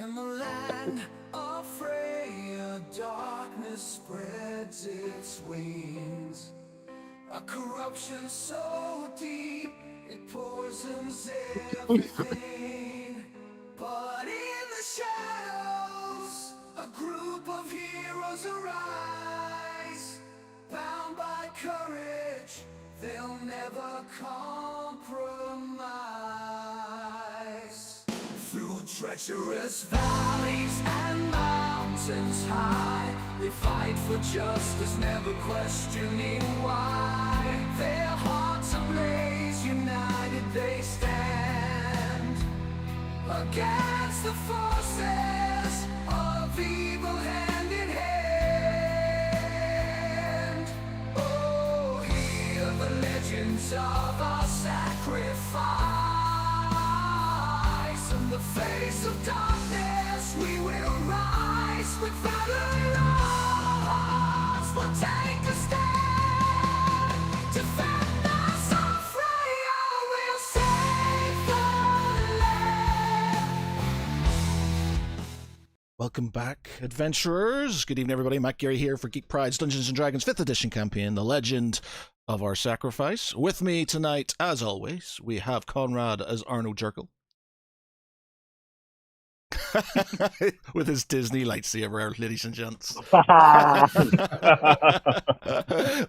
In the land of Freya, darkness spreads its wings. A corruption so deep, it poisons everything. But in the shadows, a group of heroes arise. Bound by courage, they'll never compromise. Through treacherous valleys and mountains high, they fight for justice, never questioning why. Their hearts ablaze, united they stand against the forces of evil hand in hand. Oh, hear the legends of our sacrifice. In the face of darkness, we will rise with valor in our hearts. We'll take a stand, defend us on Freya, we'll save the land. Welcome back, adventurers. Good evening, everybody. Matt Gary here for Geek Pride's Dungeons & Dragons 5th edition campaign, The Legend of Our Sacrifice. With me tonight, as always, we have Conrad as Arno Jerkel. With his Disney lightsaber, ladies and gents.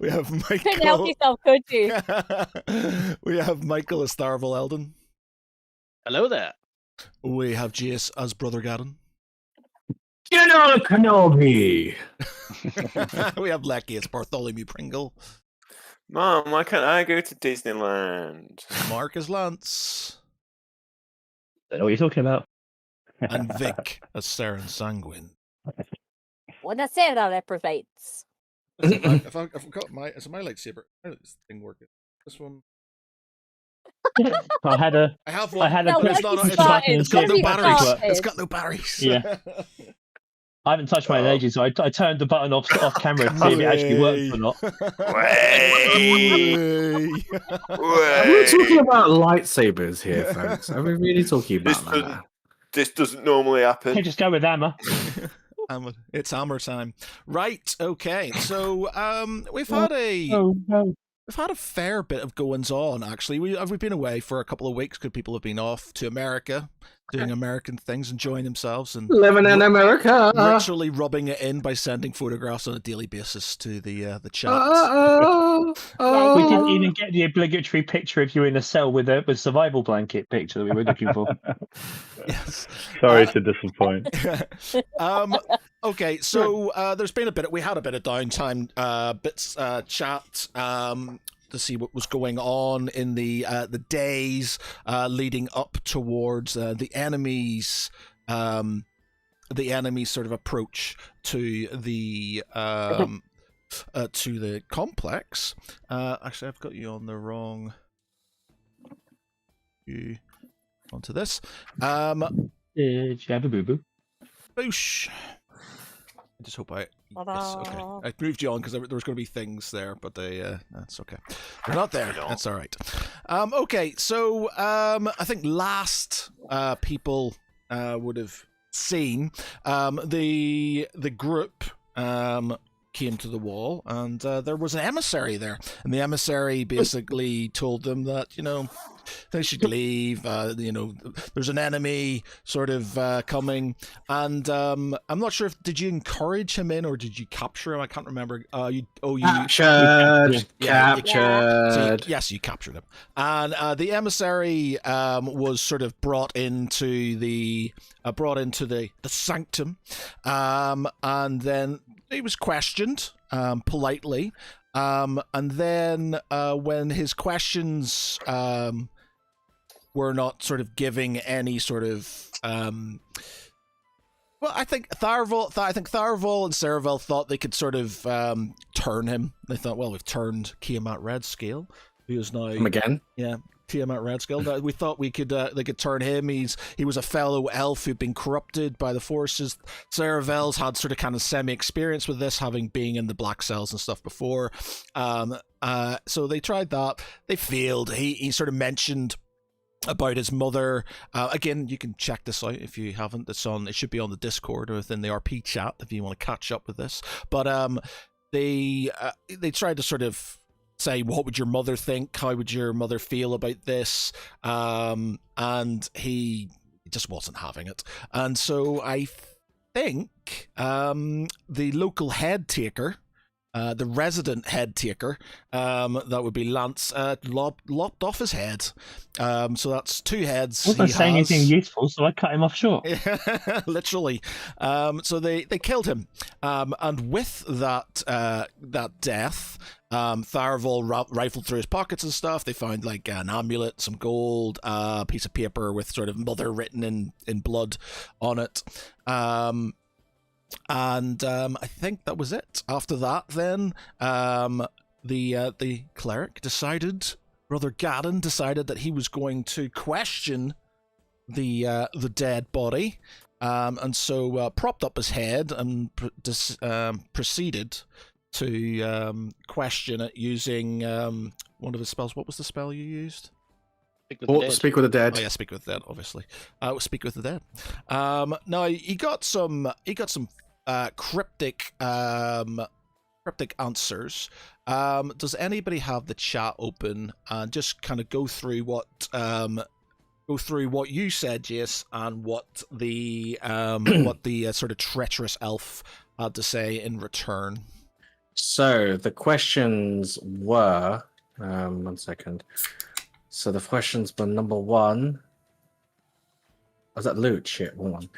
We have Michael. Couldn't help yourself, could you? We have Michael as Tharval Eldon. Hello there. We have Jace as Brother Gadden. General Kenobi! We have Lecky as Bartholomew Pringle. Mom, why can't I go to Disneyland? Mark as Lance. I don't know what you're talking about. And Vic as Saren Sanguine. When I say that reprobates. I've got my lightsaber. How does this thing work? This one. I had a. I have one. I had a. No, it's let's not, get it's not, started. it's got no Let's get batteries. started. It's got no batteries. Yeah. I haven't touched mine in ages, so I turned the button off camera to see if it actually works or not. Way! Are we talking about lightsabers here, folks? Are we really talking about that? This doesn't normally Hey, happen. just go with hammer. It's hammer time. Right, okay. So we've had a no. we've had a fair bit of goings on actually. We've been away for a couple of weeks because people have been off to America doing American things, enjoying themselves and Living in America. ritually rubbing it in by sending photographs on a daily basis to the chat. We didn't even get the obligatory picture of you in a cell with a survival blanket picture that we were looking for. Yes. Sorry to disappoint. Okay, so there's been we had a bit of downtime, chat to see what was going on in the days leading up towards the enemy's sort of approach to the complex. Actually, I've got you on the wrong. You onto this. Did you have a boo-boo? Boosh. I just hope Yes, okay. I moved you on because there was going to be things there, but that's okay. They're not there. That's all right. Okay, so I think last people would have seen the group came to the wall, and there was an emissary there, and the emissary basically told them that they should leave. There's an enemy sort of coming, and I'm not sure did you encourage him in or did you capture him? I can't remember. You Captured. yes, you captured him, and the emissary was sort of brought into the sanctum, and then he was questioned politely, and then when his questions were not sort of giving any sort of well, I think Tharval and Saravel thought they could sort of turn him. They thought, well, we've turned Tiamat Redscale, who is now again. Yeah, Tiamat Redscale. We thought they could turn him. He was a fellow elf who'd been corrupted by the forces. Saravel's had sort of kind of semi-experience with this, having been in the Black Cells and stuff before. So they tried that. They failed. He sort of mentioned about his mother. Again, you can check this out if you haven't. It should be on the Discord or within the RP chat if you want to catch up with this. But they tried to sort of say, what would your mother think? How would your mother feel about this? And he just wasn't having it. And so I think the local head taker, the resident head taker, that would be Lance, lopped off his head. So that's 2 heads. I wasn't saying anything useful, so I cut him off short. Literally. So they killed him. And with that death, Tharaval rifled through his pockets and stuff. They found like an amulet, some gold, a piece of paper with sort of mother written in blood on it. And I think that was it. After that, then the cleric decided, Brother Gadden decided that he was going to question the dead body, and so propped up his head and proceeded to question it using one of his spells. What was the spell you used? Speak with the dead. Oh yeah, speak with the dead. Obviously, speak with the dead. No, he got some cryptic answers. Does anybody have the chat open and just kind of go through what you said, Jace, and what the sort of treacherous elf had to say in return? So the questions were, 1 second. So the questions were number 1. Was that loot? Shit, one.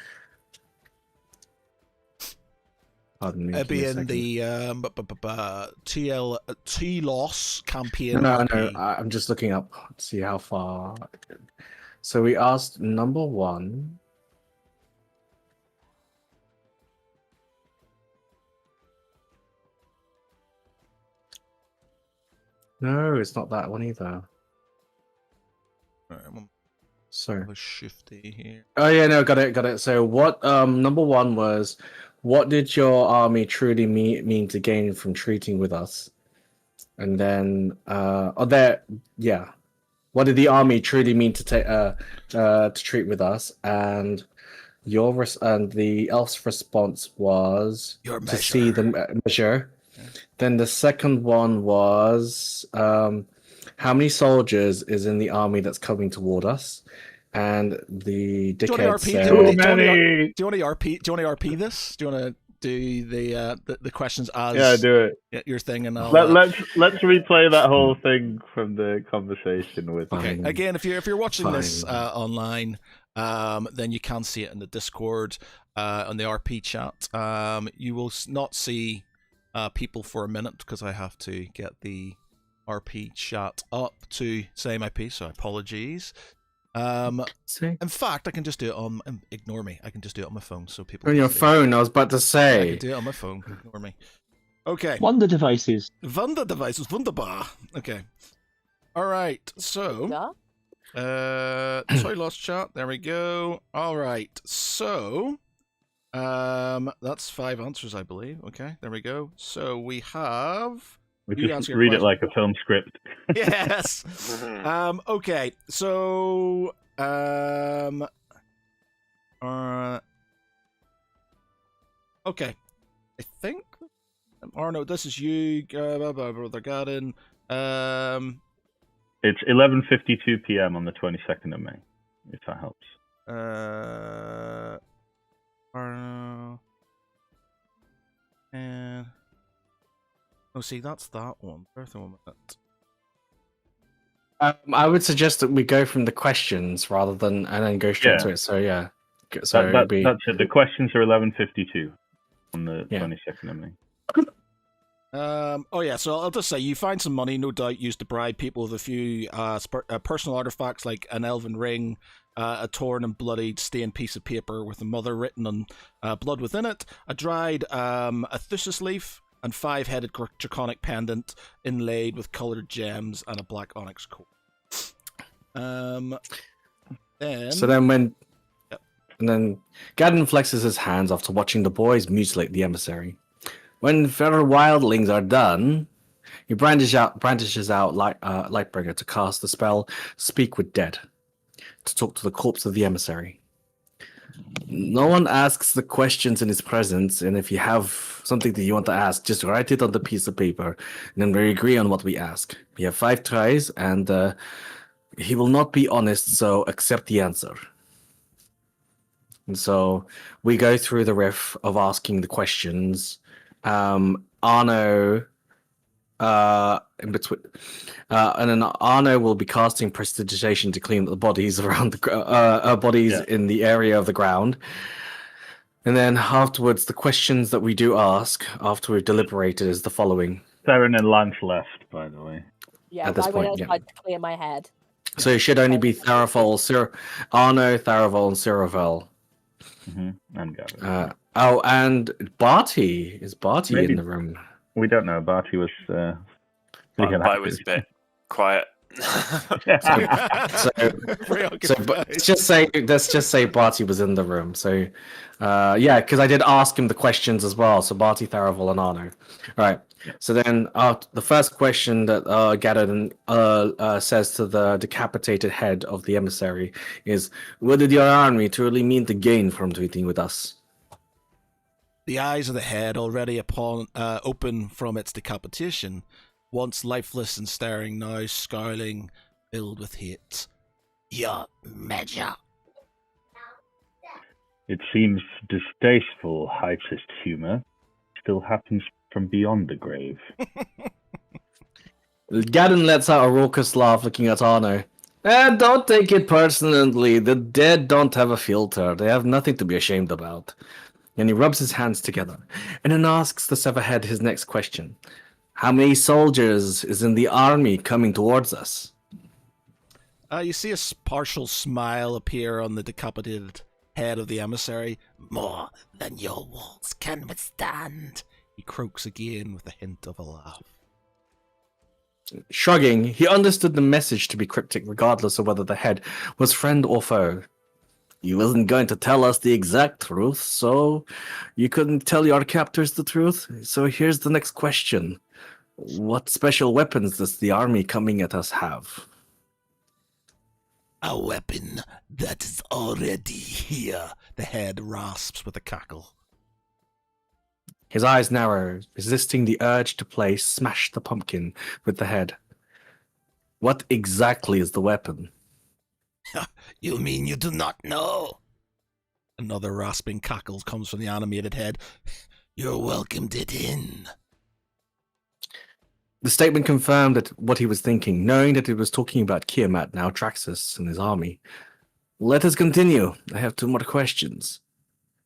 Pardon me. It'd be in the T-Loss campaign. No, I'm just looking up to see how far. So we asked number 1. No, it's not that one either. Sorry. Shifty here. Oh yeah, no, got it. So what? Number 1 was, what did your army truly mean to gain from treating with us? And then, what did the army truly mean to treat with us? And the elf's response was to see the measure. Then the second one was, how many soldiers is in the army that's coming toward us? And the dickhead said, do you want to RP this? Do you want to do the questions as do it. Your thing, and let's replay that whole thing from the conversation with. Okay. Again, if you're watching this online, then you can see it in the Discord, on the RP chat. You will not see people for a minute because I have to get the RP chat up to say my piece. So apologies. In fact, I can just do it on. Ignore me. I can just do it on my phone, so people. On your phone, I was about to say. I can do it on my phone. Ignore me. Okay. Wonder devices. Wunderbar. Okay. All right. So. Sorry, lost chat. There we go. All right. So. That's 5 answers, I believe. Okay. There we go. So we have. We just read it like a film script. Yes. Okay. So, okay. I think. Or no, this is you, Brother Gadden. It's 11:52 p.m. on the 22nd of May. If that helps. And. Oh, see, that's that one. I would suggest that we go from the questions rather than and then go straight to it. So yeah, so that's it. The questions are 11:52 on the 22nd of May. Oh yeah, so I'll just say you find some money, no doubt, used to bribe people with a few personal artifacts like an elven ring, a torn and bloodied stained piece of paper with a mother written on blood within it, a dried Athusis leaf, and 5-headed draconic pendant inlaid with coloured gems and a black onyx core. And then Gadden flexes his hands after watching the boys mutilate the emissary. When federal wildlings are done, he brandishes out Lightbringer to cast the spell Speak with Dead. to talk to the corpse of the emissary. No one asks the questions in his presence, and if you have something that you want to ask, just write it on the piece of paper, and then we agree on what we ask. We have 5 tries, and he will not be honest, so accept the answer. And so we go through the riff of asking the questions. Arno, in between, and then Arno will be casting prestidigitation to clean up the bodies around the bodies in the area of the ground. And then afterwards, the questions that we do ask after we've deliberated is the following. Saren and Lance left, by the way. Yeah, At this I went point, yeah. outside to clear my head. So it should only be Tharafol, Arno, Tharafol, and Ciravel. And Gavin. And Barty. Is Barty Maybe. in the room? We don't know. Barty was. I was a bit quiet. So let's just say Barty was in the room. So yeah, because I did ask him the questions as well. So Barty, Tharafol, and Arno. All right. So then the first question that Gadon says to the decapitated head of the emissary is, what did your army truly mean to gain from treating with us? The eyes of the head, already open from its decapitation, once lifeless and staring, now scowling, filled with hate. Your measure. It seems distasteful heightist humor still happens from beyond the grave. Gadon lets out a raucous laugh looking at Arno. Don't take it personally. The dead don't have a filter. They have nothing to be ashamed about. And he rubs his hands together and then asks the Severhead his next question. How many soldiers is in the army coming towards us? You see a partial smile appear on the decapitated head of the emissary. More than your walls can withstand. He croaks again with a hint of a laugh. Shrugging, he understood the message to be cryptic regardless of whether the head was friend or foe. You wasn't going to tell us the exact truth, so you couldn't tell your captors the truth? So here's the next question. What special weapons does the army coming at us have? A weapon that is already here, the head rasps with a cackle. His eyes narrow, resisting the urge to play Smash the Pumpkin with the head. What exactly is the weapon? You mean you do not know? Another rasping cackle comes from the animated head. You're welcomed it in. The statement confirmed that what he was thinking, knowing that it was talking about Kiamat, now Traxxas, and his army. Let us continue. I have 2 more questions.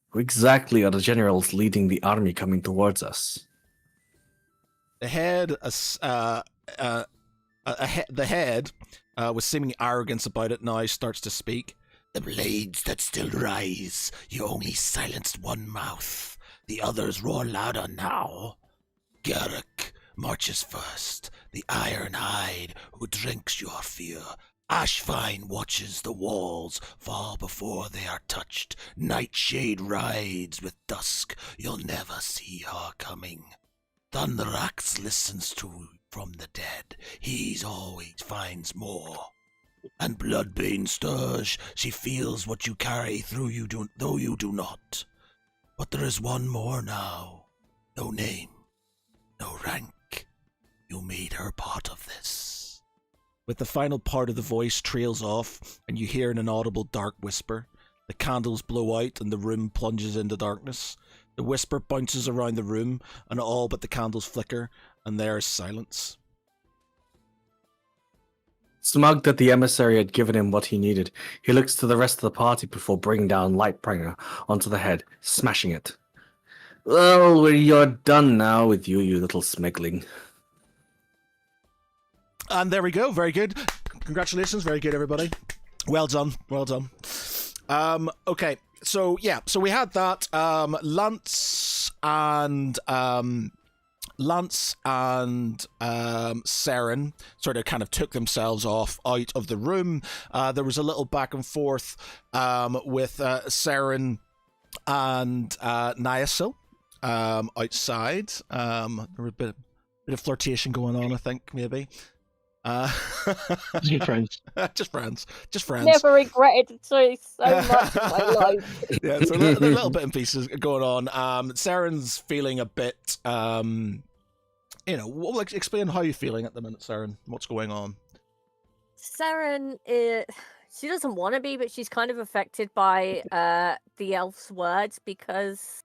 Who exactly are the generals leading the army coming towards us? The head, with seeming arrogance about it now, starts to speak. The blades that still rise, you only silenced one mouth. The others roar louder now. Garruk marches first, the iron-eyed who drinks your fear. Ashvine watches the walls fall before they are touched. Nightshade rides with dusk, you'll never see her coming. Thundrax listens to from the dead, he's always finds more. And Bloodbane stirs, she feels what you carry though you do not. But there is one more now. No name, no rank. You made her part of this. With the final part of the voice trails off, and you hear an inaudible dark whisper. The candles blow out and the room plunges into darkness. The whisper bounces around the room, and all but the candles flicker, and there is silence. Smug that the emissary had given him what he needed, he looks to the rest of the party before bringing down Lightbringer onto the head, smashing it. Well, you're done now with you little smegling. And there we go. Very good. Congratulations. Very good, everybody. Well done. Well done. Okay. So, yeah. So we had that. Lance and Saren sort of kind of took themselves off out of the room. There was a little back and forth with Saren and Nyasil outside. There was a bit of flirtation going on, I think, maybe. Just good friends. Just friends. Just friends. Never regretted the choice so much in my life. Yeah, it's a little bit in pieces going on. Saren's feeling a bit, explain how you're feeling at the minute, Saren. What's going on? Saren, she doesn't want to be, but she's kind of affected by the elf's words because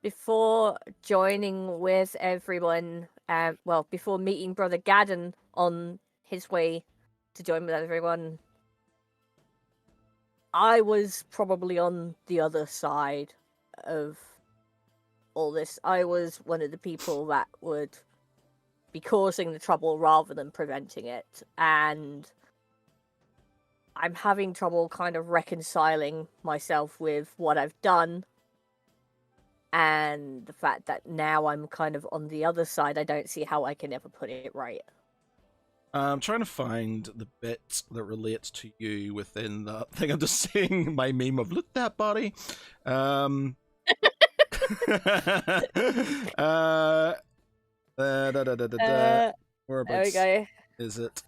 before joining with everyone, before meeting Brother Gadden on his way to join with everyone, I was probably on the other side of all this. I was one of the people that would be causing the trouble rather than preventing it, and I'm having trouble kind of reconciling myself with what I've done and the fact that now I'm kind of on the other side. I don't see how I can ever put it right. I'm trying to find the bit that relates to you within that thing. I'm just seeing my meme of look that body. Whereabouts There we go. is it?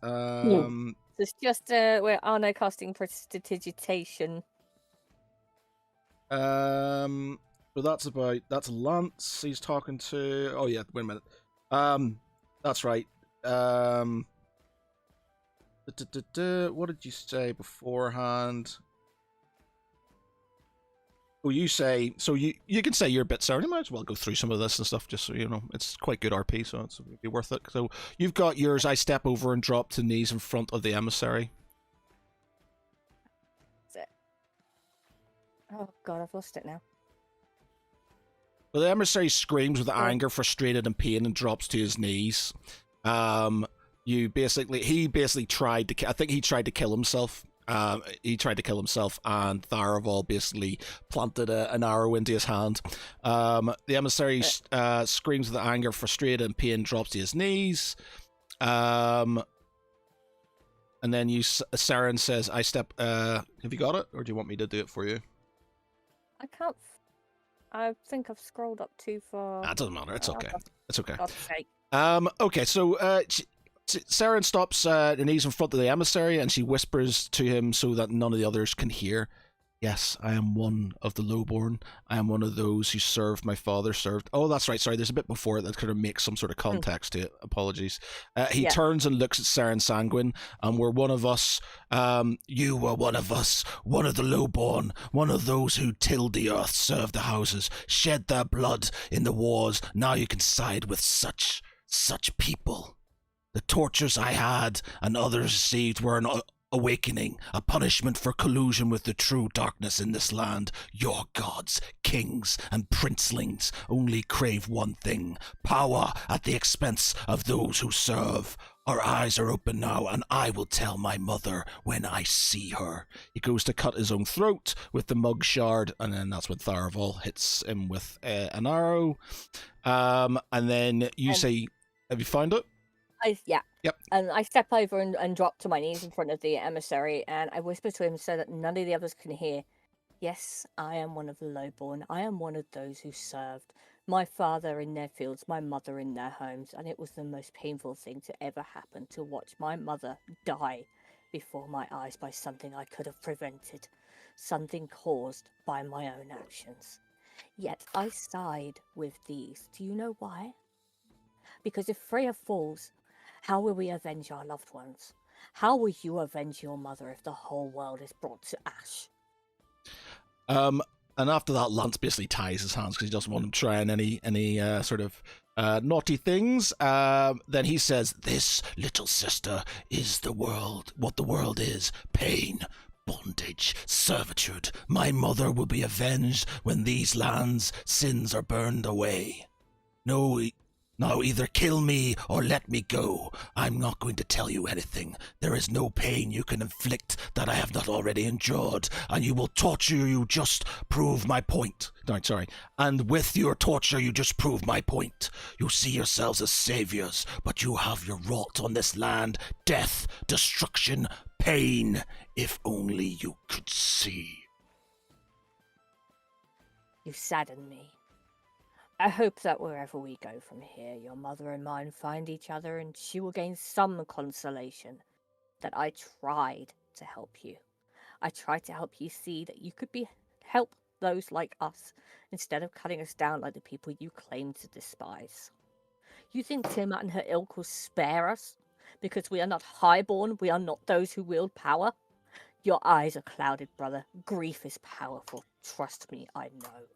It's just we're Arno casting prestidigitation. So that's Lance he's talking to. Oh yeah, wait a minute. That's right. What did you say beforehand? Oh, you say so. You can say you're a bit sorry. You might as well go through some of this and stuff, just so you know. It's quite good RP, so it's be worth it. So you've got yours. I step over and drop to knees in front of the emissary. That's it. Oh god, I've lost it now. Well, the emissary screams with anger, frustrated, and pain, and drops to his knees. He basically tried to. I think he tried to kill himself. He tried to kill himself, and Tharaval basically planted an arrow into his hand. The emissary screams with anger, frustrated, and pain, drops to his knees. And then Saren says, "I step." Have you got it, or do you want me to do it for you? I can't. I think I've scrolled up too far. It doesn't matter. It's okay. It's okay. God's sake. Okay, so Saren stops her knees in front of the emissary, and she whispers to him so that none of the others can hear. Yes, I am one of the lowborn. I am one of those who served my father served. Oh, that's right. Sorry, there's a bit before it that kind of makes some sort of context to it. Apologies. He turns and looks at Saren Sanguine, and we're one of us. You were one of us, one of the lowborn, one of those who tilled the earth, served the houses, shed their blood in the wars. Now you can side with such people. The tortures I had and others received were an awakening, a punishment for collusion with the true darkness in this land. Your gods, kings, and princelings only crave one thing: power at the expense of those who serve. Our eyes are open now, and I will tell my mother when I see her. He goes to cut his own throat with the mug shard, and then that's when Tharaval hits him with an arrow. And then you say, have you found it? Yeah. Yep. And I step over and drop to my knees in front of the emissary, and I whisper to him so that none of the others can hear. Yes, I am one of the lowborn. I am one of those who served. My father in their fields, my mother in their homes, and it was the most painful thing to ever happen to watch my mother die before my eyes by something I could have prevented, something caused by my own actions. Yet I side with these. Do you know why? Because if Freya falls, how will we avenge our loved ones? How will you avenge your mother if the whole world is brought to ash? And after that, Lance basically ties his hands because he doesn't want him trying any sort of naughty things. Then he says, "This little sister is the world, what the world is: pain, bondage, servitude. My mother will be avenged when these lands' sins are burned away. Now either kill me or let me go. I'm not going to tell you anything. There is no pain you can inflict that I have not already endured, and you will torture you just prove my point." No, sorry. "And with your torture you just prove my point. You see yourselves as saviors, but you have your wrought on this land death, destruction, pain. If only you could see." You sadden me. I hope that wherever we go from here, your mother and mine find each other and she will gain some consolation that I tried to help you. I tried to help you see that you could help those like us instead of cutting us down like the people you claim to despise. You think Tiamat and her ilk will spare us? Because we are not highborn, we are not those who wield power? Your eyes are clouded, brother. Grief is powerful. Trust me, I know.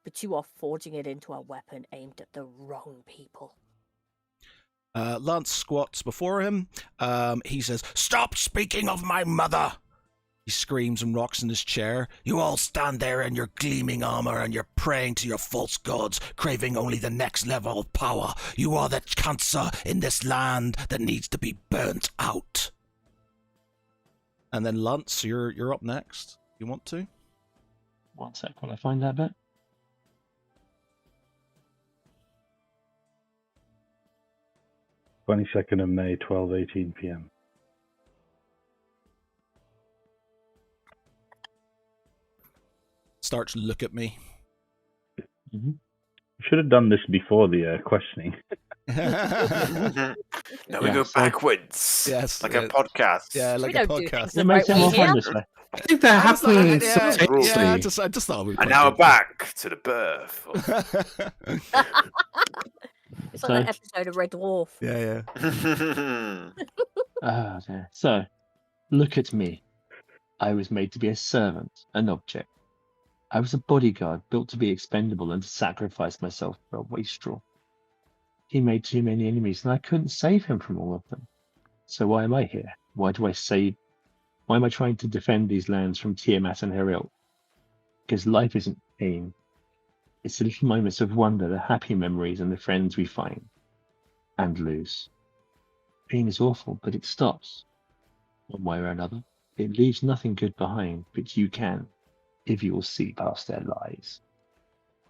But you are forging it into a weapon aimed at the wrong people. Lance squats before him. He says, "Stop speaking of my mother!" He screams and rocks in his chair. "You all stand there in your gleaming armor and you're praying to your false gods, craving only the next level of power. You are the cancer in this land that needs to be burnt out." And then Lance, you're up next. You want to? 1 sec while I find that bit. May 22nd, 12:18 p.m. Starts to look at me. Mm-hmm. We should have done this before the questioning. Now we go backwards. Yes. Like a podcast. Yeah, like We a don't do podcast. things It makes it Right, more we fun here? this way. I think that I just thought- happened yeah, simultaneously. yeah, I just thought we. And now we're back to the birth. It's like that episode of Red Dwarf. Yeah. Oh, dear. So, look at me. I was made to be a servant, an object. I was a bodyguard built to be expendable and to sacrifice myself for a wastrel. He made too many enemies, and I couldn't save him from all of them. So why am I here? Why am I trying to defend these lands from Tiamat and her ilk? Because life isn't pain. It's the little moments of wonder, the happy memories, and the friends we find and lose. Pain is awful, but it stops. One way or another. It leaves nothing good behind, but you can, if you will see past their lies.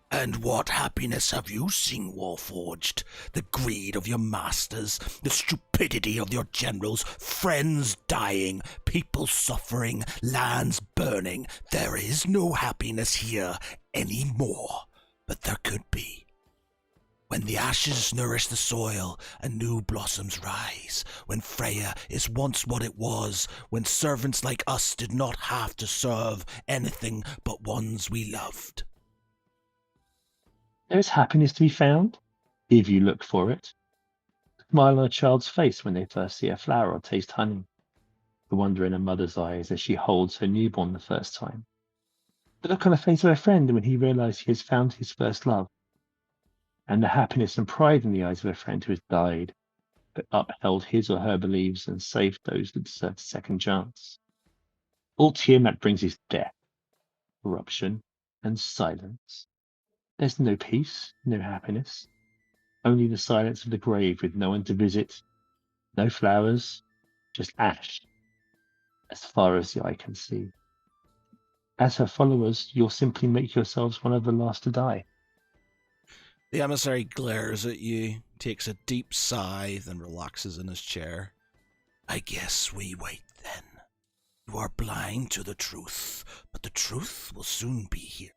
And what happiness have you seen, Warforged? The greed of your masters, the stupidity of your generals, friends dying, people suffering, lands burning. There is no happiness here anymore, but there could be. When the ashes nourish the soil and new blossoms rise, when Freya is once what it was, when servants like us did not have to serve anything but ones we loved. There is happiness to be found, if you look for it. The smile on a child's face when they first see a flower or taste honey. The wonder in a mother's eyes as she holds her newborn the first time. The look on the face of a friend when he realizes he has found his first love. And the happiness and pride in the eyes of a friend who has died, but upheld his or her beliefs and saved those that deserved a second chance. All Tiamat brings is death, corruption, and silence. There's no peace, no happiness. Only the silence of the grave with no one to visit. No flowers, just ash, as far as the eye can see. As her followers, you'll simply make yourselves one of the last to die. The emissary glares at you, takes a deep sigh, then relaxes in his chair. I guess we wait then. You are blind to the truth, but the truth will soon be here.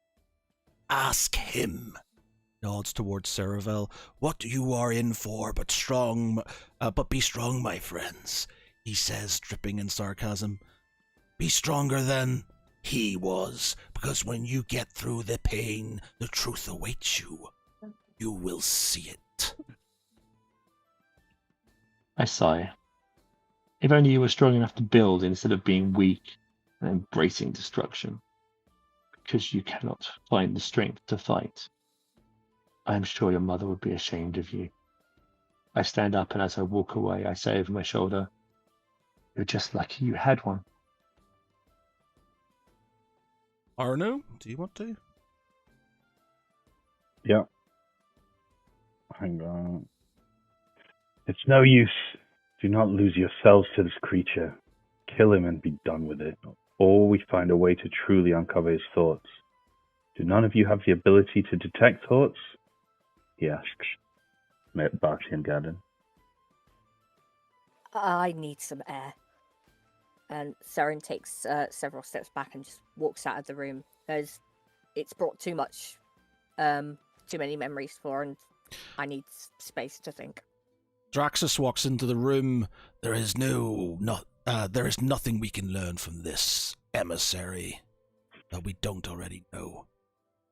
Ask him. Nods towards Saravel. What you are in for, but be strong, my friends, he says, dripping in sarcasm. Be stronger than he was, because when you get through the pain, the truth awaits you. You will see it. I sigh. If only you were strong enough to build instead of being weak and embracing destruction. Because you cannot find the strength to fight. I am sure your mother would be ashamed of you. I stand up, and as I walk away, I say over my shoulder, "You're just lucky you had one." Arno, do you want to? Yeah. Hang on. It's no use. Do not lose yourselves to this creature. Kill him and be done with it. Or we find a way to truly uncover his thoughts. Do none of you have the ability to detect thoughts? He asks. Barksy Garden. I need some air. And Seren takes several steps back and just walks out of the room. It's brought too much too many memories for, and I need space to think. Draxus walks into the room. There is nothing we can learn from this emissary that we don't already know.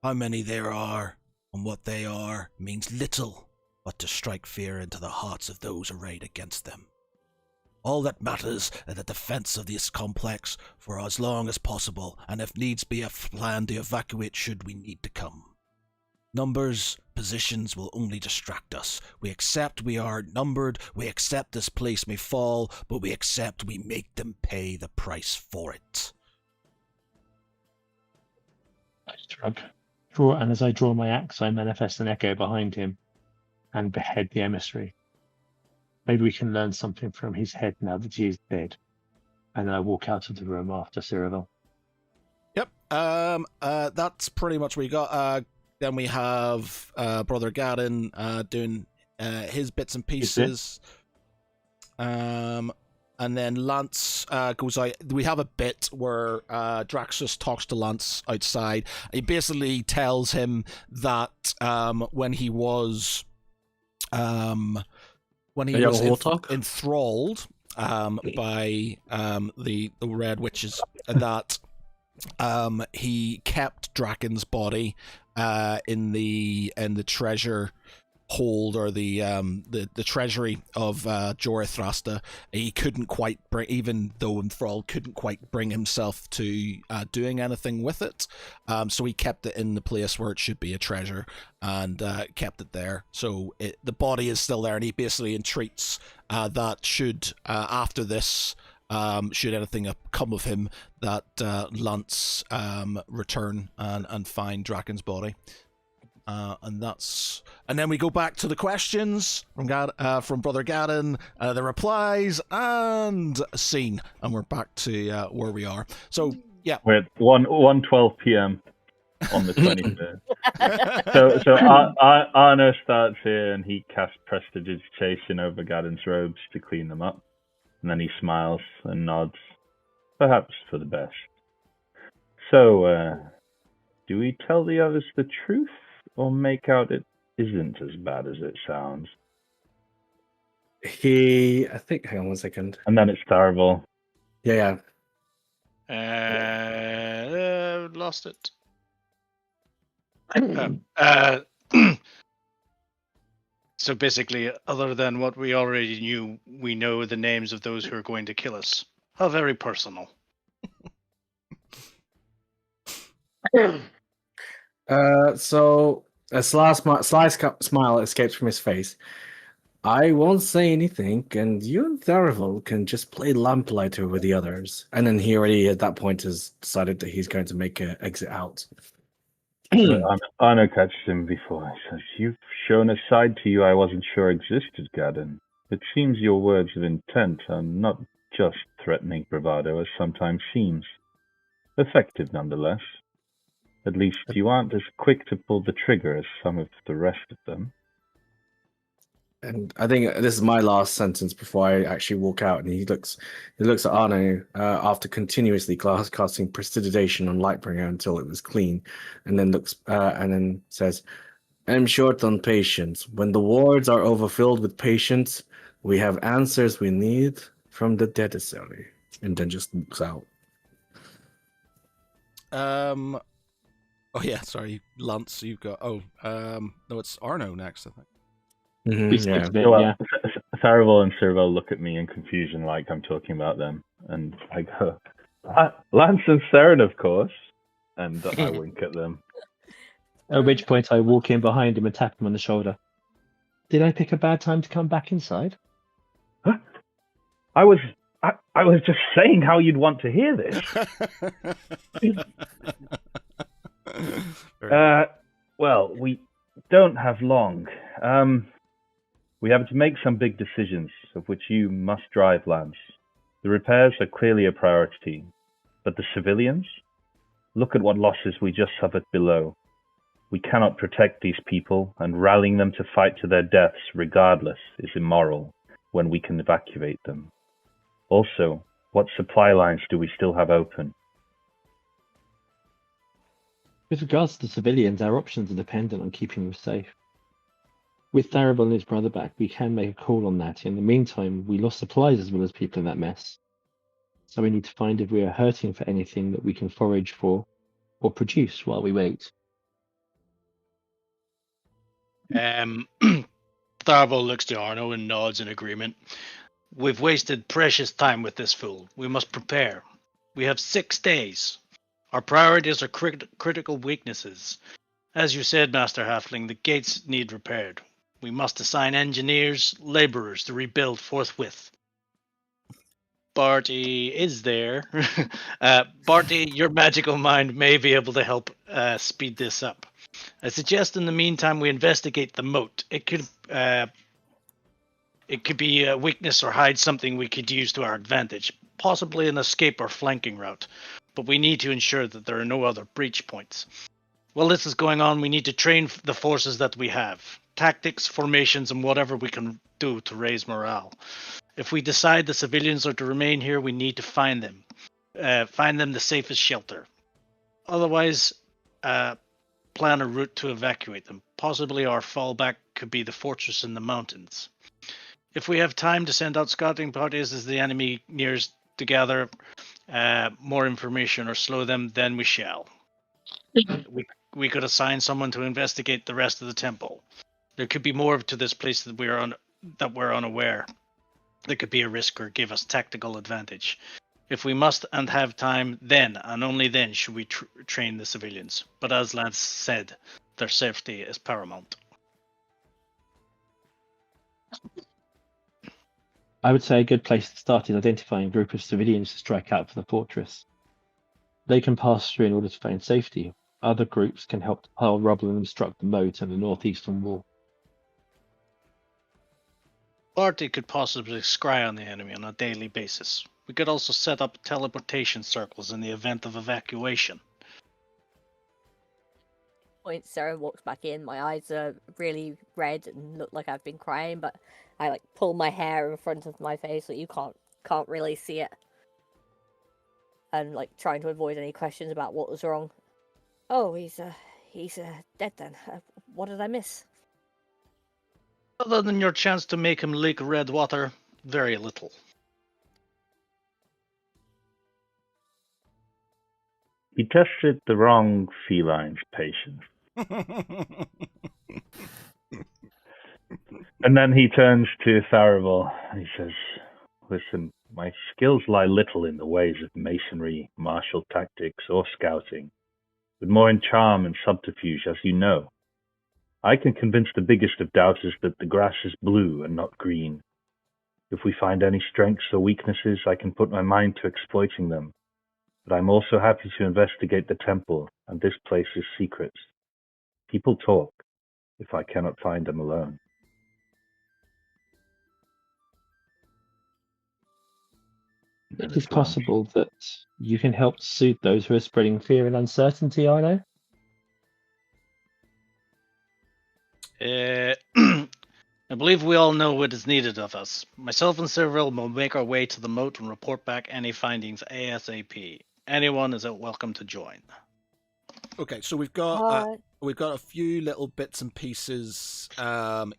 How many there are and what they are means little but to strike fear into the hearts of those arrayed against them. All that matters is the defense of this complex for as long as possible, and if needs be, a plan to evacuate should we need to come. Numbers, positions will only distract us. We accept we are numbered, we accept this place may fall, but we accept we make them pay the price for it. I shrug. And as I draw my axe, I manifest an echo behind him and behead the emissary. Maybe we can learn something from his head now that he is dead. And then I walk out of the room after Cyril. Yep. That's pretty much what we got. Then we have Brother Garin doing his bits and pieces. And then Lance goes out. We have a bit where Draxus talks to Lance outside. He basically tells him that when he was enthralled by the Red Witches, that he kept Draken's body in the treasure hold, or the treasury of Jorah Thrasta. He couldn't quite bring, even though enthralled, couldn't quite bring himself to doing anything with it. So he kept it in the place where it should be, a treasure, and kept it there. So the body is still there, and he basically entreats that should after this, should anything come of him, that Lance return and find Draken's body. And then we go back to the questions from Brother Garin, the replies, and a scene, and we're back to where we are. So yeah, we're at 1:12 p.m. on the 23rd. so Arno starts here, and he casts prestidigitation over Garin's robes to clean them up, and then he smiles and nods, perhaps for the best. So, do we tell the others the truth, or make out it isn't as bad as it sounds? Hang on 1 second. And then it's terrible. Yeah. Lost it. So basically, other than what we already knew, we know the names of those who are going to kill us. How very personal. So a sly smile escapes from his face. I won't say anything, and you and Tharivel can just play lamplighter with the others. And then he already, at that point, has decided that he's going to make an exit out. Arno catches him before he says, "You've shown a side to you I wasn't sure existed, Garin. It seems your words of intent are not just threatening bravado as sometimes seems. Effective nonetheless. At least you aren't as quick to pull the trigger as some of the rest of them." And I think this is my last sentence before I actually walk out. And he looks at Arno after continuously casting prestidigitation on Lightbringer until it was clean, and then says, "I'm short on patience. When the wards are overfilled with patients, we have answers we need from the Dedissary." And then just walks out. Oh yeah, sorry, Lance. You've got. No, it's Arno next, I think. Tharivel and Cyril look at me in confusion, like I'm talking about them, and I go, "Lance and Saren, of course," and I wink at them. At which point I walk in behind him and tap him on the shoulder. "Did I pick a bad time to come back inside?" Huh? I was just saying how you'd want to hear this. Well, we don't have long. We have to make some big decisions, of which you must drive, Lance. The repairs are clearly a priority, but the civilians? Look at what losses we just suffered below. We cannot protect these people, and rallying them to fight to their deaths regardless is immoral when we can evacuate them. Also, what supply lines do we still have open? With regards to the civilians, our options are dependent on keeping them safe. With Tharivel and his brother back, we can make a call on that. In the meantime, we lost supplies as well as people in that mess. So we need to find if we are hurting for anything that we can forage for or produce while we wait. Tharbo looks to Arno and nods in agreement. We've wasted precious time with this fool. We must prepare. We have 6 days. Our priorities are critical weaknesses. As you said, Master Halfling, the gates need repaired. We must assign engineers, laborers to rebuild forthwith. Barty is there. Barty, your magical mind may be able to help speed this up. I suggest in the meantime we investigate the moat. It could be a weakness or hide something we could use to our advantage, possibly an escape or flanking route. But we need to ensure that there are no other breach points. While this is going on, we need to train the forces that we have. Tactics, formations, and whatever we can do to raise morale. If we decide the civilians are to remain here, we need to find them. Find them the safest shelter. Otherwise, plan a route to evacuate them. Possibly our fallback could be the fortress in the mountains. If we have time to send out scouting parties as the enemy nears to gather more information or slow them, then we shall. We could assign someone to investigate the rest of the temple. There could be more to this place that we're unaware. That could be a risk or give us tactical advantage. If we must and have time, then and only then should we train the civilians. But as Lance said, their safety is paramount. I would say a good place to start is identifying a group of civilians to strike out for the fortress. They can pass through in order to find safety. Other groups can help to pile rubble and obstruct the moat and the northeastern wall. Barty could possibly scry on the enemy on a daily basis. We could also set up teleportation circles in the event of evacuation. Point. Sarah walks back in. My eyes are really red and look like I've been crying, but I pull my hair in front of my face so you can't really see it. And trying to avoid any questions about what was wrong. Oh, he's dead then. What did I miss? Other than your chance to make him leak red water, very little. He tested the wrong feline's patience. And then he turns to Tharivel and he says, "Listen, my skills lie little in the ways of masonry, martial tactics, or scouting, but more in charm and subterfuge, as you know. I can convince the biggest of doubters that the grass is blue and not green. If we find any strengths or weaknesses, I can put my mind to exploiting them. But I'm also happy to investigate the temple and this place's secrets. People talk, if I cannot find them alone." It is possible that you can help soothe those who are spreading fear and uncertainty, Arno. I believe we all know what is needed of us. Myself and Cyril will make our way to the moat and report back any findings ASAP. Anyone is welcome to join. Okay, so we've got a few little bits and pieces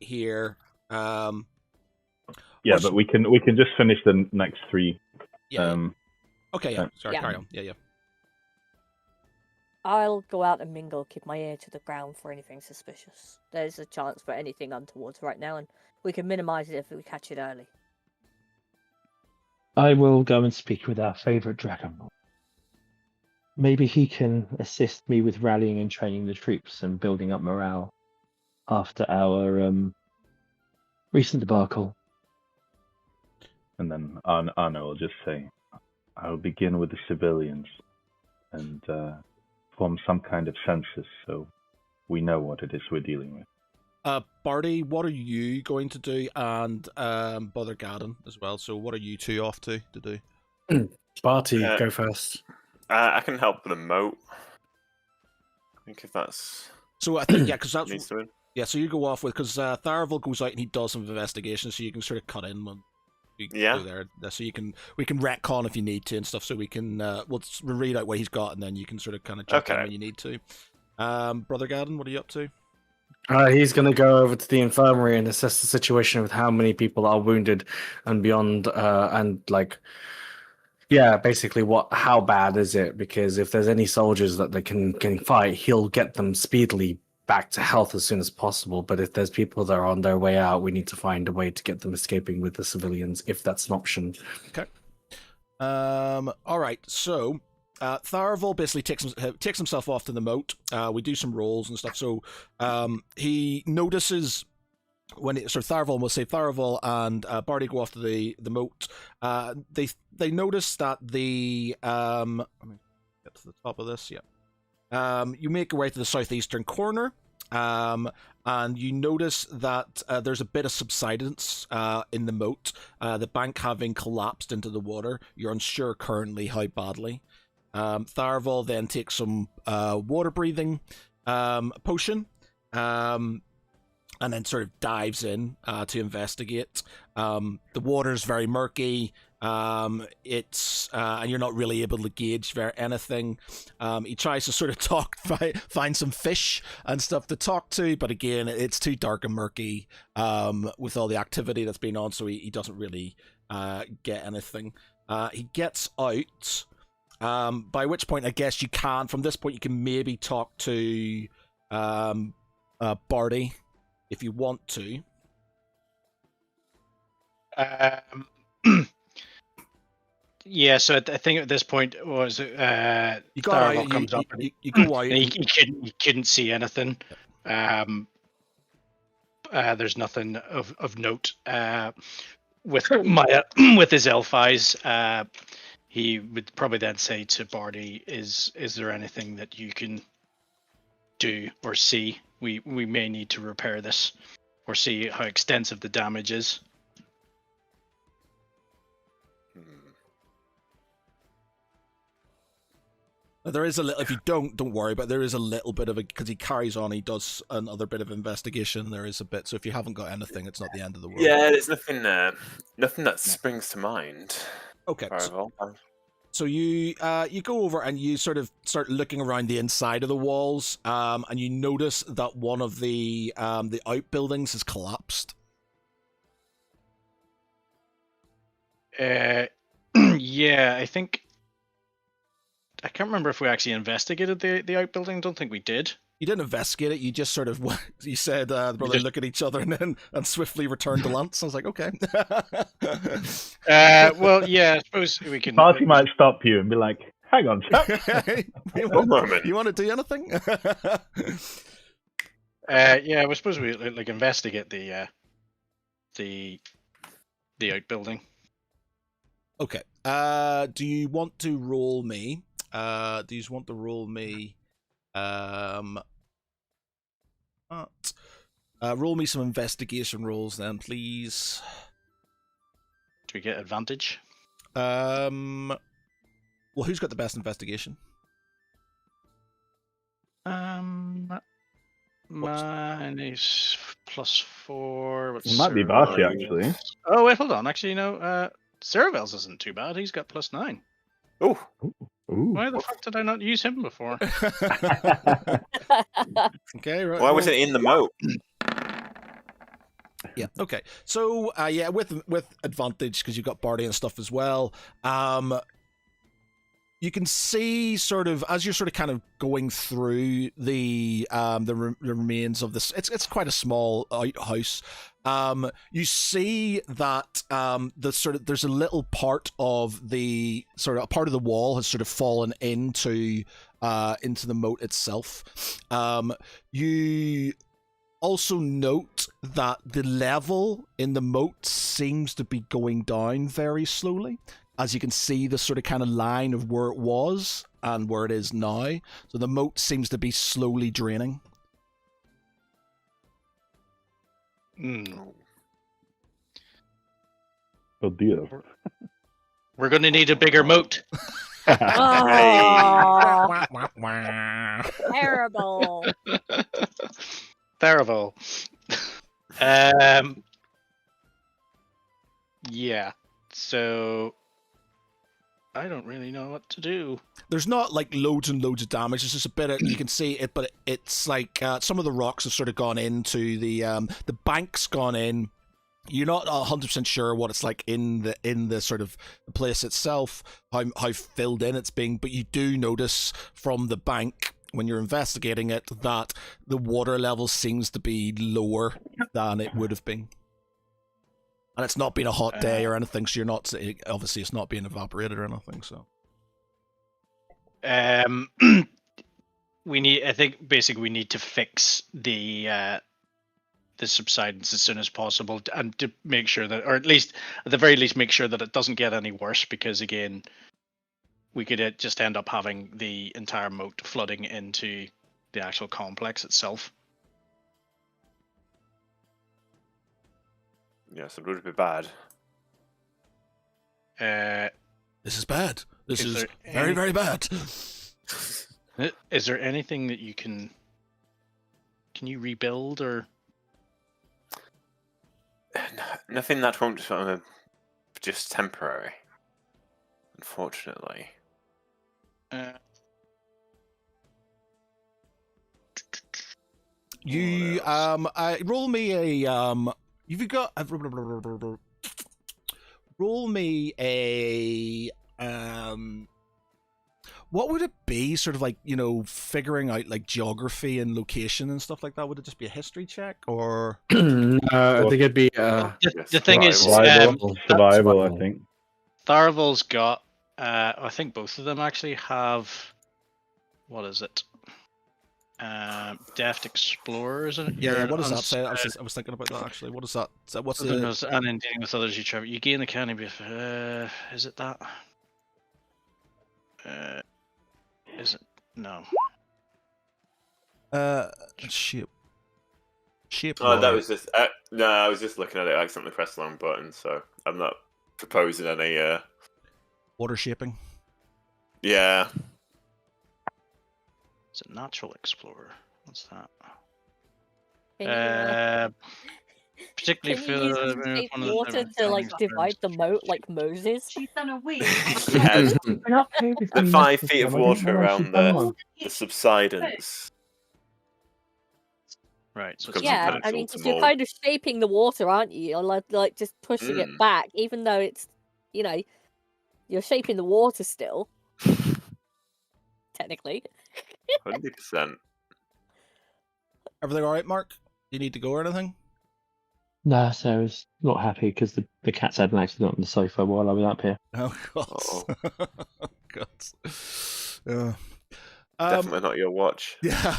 here. Yeah, but we can just finish the next 3. Yeah. Okay. Yeah. Sorry. Yeah. Carry on. Yeah. I'll go out and mingle, keep my ear to the ground for anything suspicious. There's a chance for anything untoward right now, and we can minimize it if we catch it early. I will go and speak with our favourite dragon. Maybe he can assist me with rallying and training the troops and building up morale after our recent debacle. And then Arno will just say, "I'll begin with the civilians and form some kind of census so we know what it is we're dealing with." Barty, what are you going to do? And Brother Gadden as well. So what are you two off to do? Barty, go first. I can help with the moat. I think if that's... So I think, yeah, because that's... needs to be. Yeah, so you go off with... Because Tharivel goes out and he does some investigation, so you can sort of cut in when you go there. So we can retcon if you need to and stuff, so we can... we'll read out what he's got, and then you can sort of kind of jump in when you need to. Brother Gadden, what are you up to? He's going to go over to the infirmary and assess the situation with how many people are wounded and beyond, and like, yeah, basically how bad is it? Because if there's any soldiers that they can fight, he'll get them speedily back to health as soon as possible. But if there's people that are on their way out, we need to find a way to get them escaping with the civilians, if that's an option. Okay. All right. So, Tharavel basically takes himself off to the moat. We do some rolls and stuff. So, he notices Tharavel will say Tharavel and Barty go off to the moat. They notice that the let me get to the top of this. Yeah. You make your way to the southeastern corner. And you notice that there's a bit of subsidence in the moat, the bank having collapsed into the water. You're unsure currently how badly. Tharavel then takes some water-breathing potion, and then sort of dives in to investigate. The water's very murky. It's and you're not really able to gauge anything. He tries to sort of find some fish and stuff to talk to, but again, it's too dark and murky with all the activity that's been on, so he doesn't really get anything. He gets out, by which point I guess you can, from this point, you can maybe talk to Barty if you want to. Yeah, so I think at this point was You go Tharavel out, comes up you go out. and he couldn't see anything. There's nothing of note with Maya with his elf eyes. He would probably then say to Barty, "Is there anything that you can do or see? We may need to repair this or see how extensive the damage is." There is a little. If you don't worry, but there is a little bit of a, because he carries on. He does another bit of investigation. There is a bit. So if you haven't got anything, it's not the end of the world. Yeah, there's nothing that springs to mind. Okay. So you go over and you sort of start looking around the inside of the walls, and you notice that one of the outbuildings has collapsed. Yeah, I think. I can't remember if we actually investigated the outbuilding. Don't think we did. You didn't investigate it. You just sort of, you said, the brother look at each other and swiftly returned to Lance. I was like, okay. Well, yeah, I suppose we can. Barty might stop you and be like, "Hang on, chap. you want to do anything?" Yeah, I suppose we like investigate the outbuilding. Okay. Do you want to roll me? Roll me some investigation rolls then, please. Do we get advantage? Well, who's got the best investigation? Mine is +4. It might be Barty, actually. Oh wait, hold on. Actually, no. Cerevel's isn't too bad. He's got +9. Oh. Why the fuck did I not use him before? Okay, right. Why was it in the moat? Yeah. Okay. So, yeah, with advantage because you've got Barty and stuff as well. You can see sort of as you're sort of kind of going through the remains of this. It's quite a small outhouse. You see that there's a little part of the part of the wall has sort of fallen into the moat itself. You also note that the level in the moat seems to be going down very slowly. As you can see, the sort of kind of line of where it was and where it is now. So the moat seems to be slowly draining. Oh dear. We're going to need a bigger moat. Oh, terrible. Terrible. Yeah. So I don't really know what to do. There's not like loads and loads of damage. It's just a bit of, you can see it, but it's like some of the rocks have sort of gone into the bank's gone in. You're not 100% sure what it's like in the sort of place itself, how filled in it's being, but you do notice from the bank when you're investigating it that the water level seems to be lower than it would have been. And it's not been a hot day or anything, so you're not, obviously it's not being evaporated or anything, so. I think basically we need to fix the subsidence as soon as possible, and to make sure that, or at the very least make sure that it doesn't get any worse, because again, we could just end up having the entire moat flooding into the actual complex itself. Yes, it would be bad. This is bad. This is very, very bad. Is there anything that you can you rebuild, or Nothing that won't just temporary, unfortunately. You roll me a you've got roll me a what would it be? Sort of like, you know, figuring out like geography and location and stuff like that. Would it just be a history check, or? I think it'd be. The thing is, survival. I think Tharavol's got. I think both of them actually have. What is it? Deft Explorer, isn't it? Yeah. What does that say? I was thinking about that actually. What is that? What's the? And in dealing with others, you gain the canopy. Is it that? Is it? No. Shape. Oh, that was just. No, I was just looking at it. I accidentally pressed the wrong button, so I'm not proposing any. Water shaping. Yeah. It's a Natural Explorer. What's that? Can Particularly you use for the safe water to like divide the moat like Moses? She's done a week. Yeah, the 5 feet of water around the subsidence. Right. So Because Yeah, sometimes I mean, it's 'cause you're more- kind of shaping the water, aren't you? You're like just pushing it back, even though it's, you know, you're shaping the water still. Technically. 100%. Everything all right, Mark? You need to go or anything? No, Sarah's not happy because the cat's had an accident on the sofa while I was up here. Oh God. God. Yeah. Definitely not your watch. Yeah.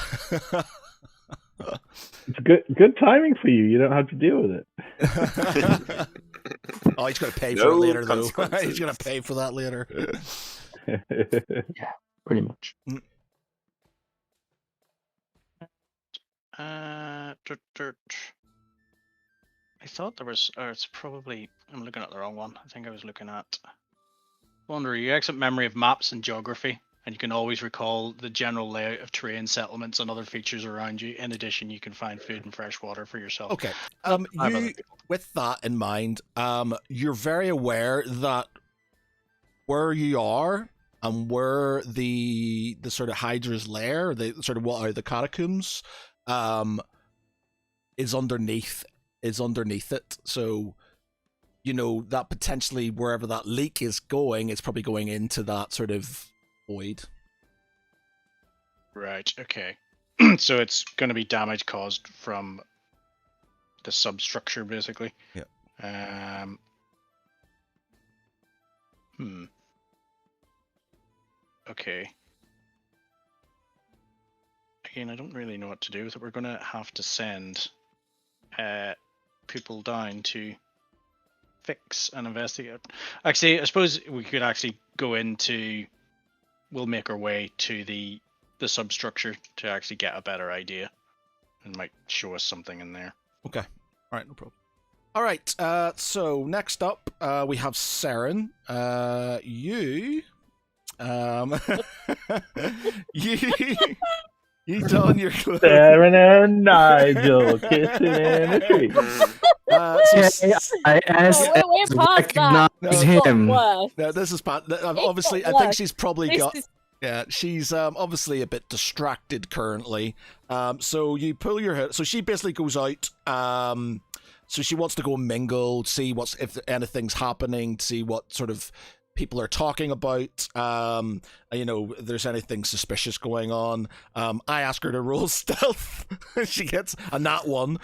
it's good timing for you. You don't have to deal with it. Oh, he's gonna pay for No it later, though. consequences. He's gonna pay for that later. Yeah, pretty much. I thought there was, or it's probably, I'm looking at the wrong one. I think I was looking at Wanderer. You exit memory of maps and geography, and you can always recall the general layout of terrain, settlements, and other features around you. In addition, you can find food and fresh water for yourself. Okay. I have other You, people. with that in mind, you're very aware that where you are and where the sort of Hydra's lair, the sort of what are the catacombs, is underneath it. So, you know, that potentially wherever that leak is going, it's probably going into that sort of void. Right, okay. So it's going to be damage caused from the substructure, basically. Yeah. Okay. Again, I don't really know what to do with it. We're going to have to send people down to fix and investigate. Actually, I suppose we could actually go into... We'll make our way to the substructure to actually get a better idea. And might show us something in there. Okay. All right, no problem. All right. So next up, we have Saren. You, You don your clothes. Sarah and Nigel kissing in a tree. We're past that. No, It's him. got worse. No, this is Pat. Obviously, got I think worse. she's probably This got. is- Yeah, she's obviously a bit distracted currently. So you pull your head. So she basically goes out. So she wants to go mingle, see if anything's happening, see what sort of people are talking about. If there's anything suspicious going on. I ask her to roll stealth. She gets a nat 1.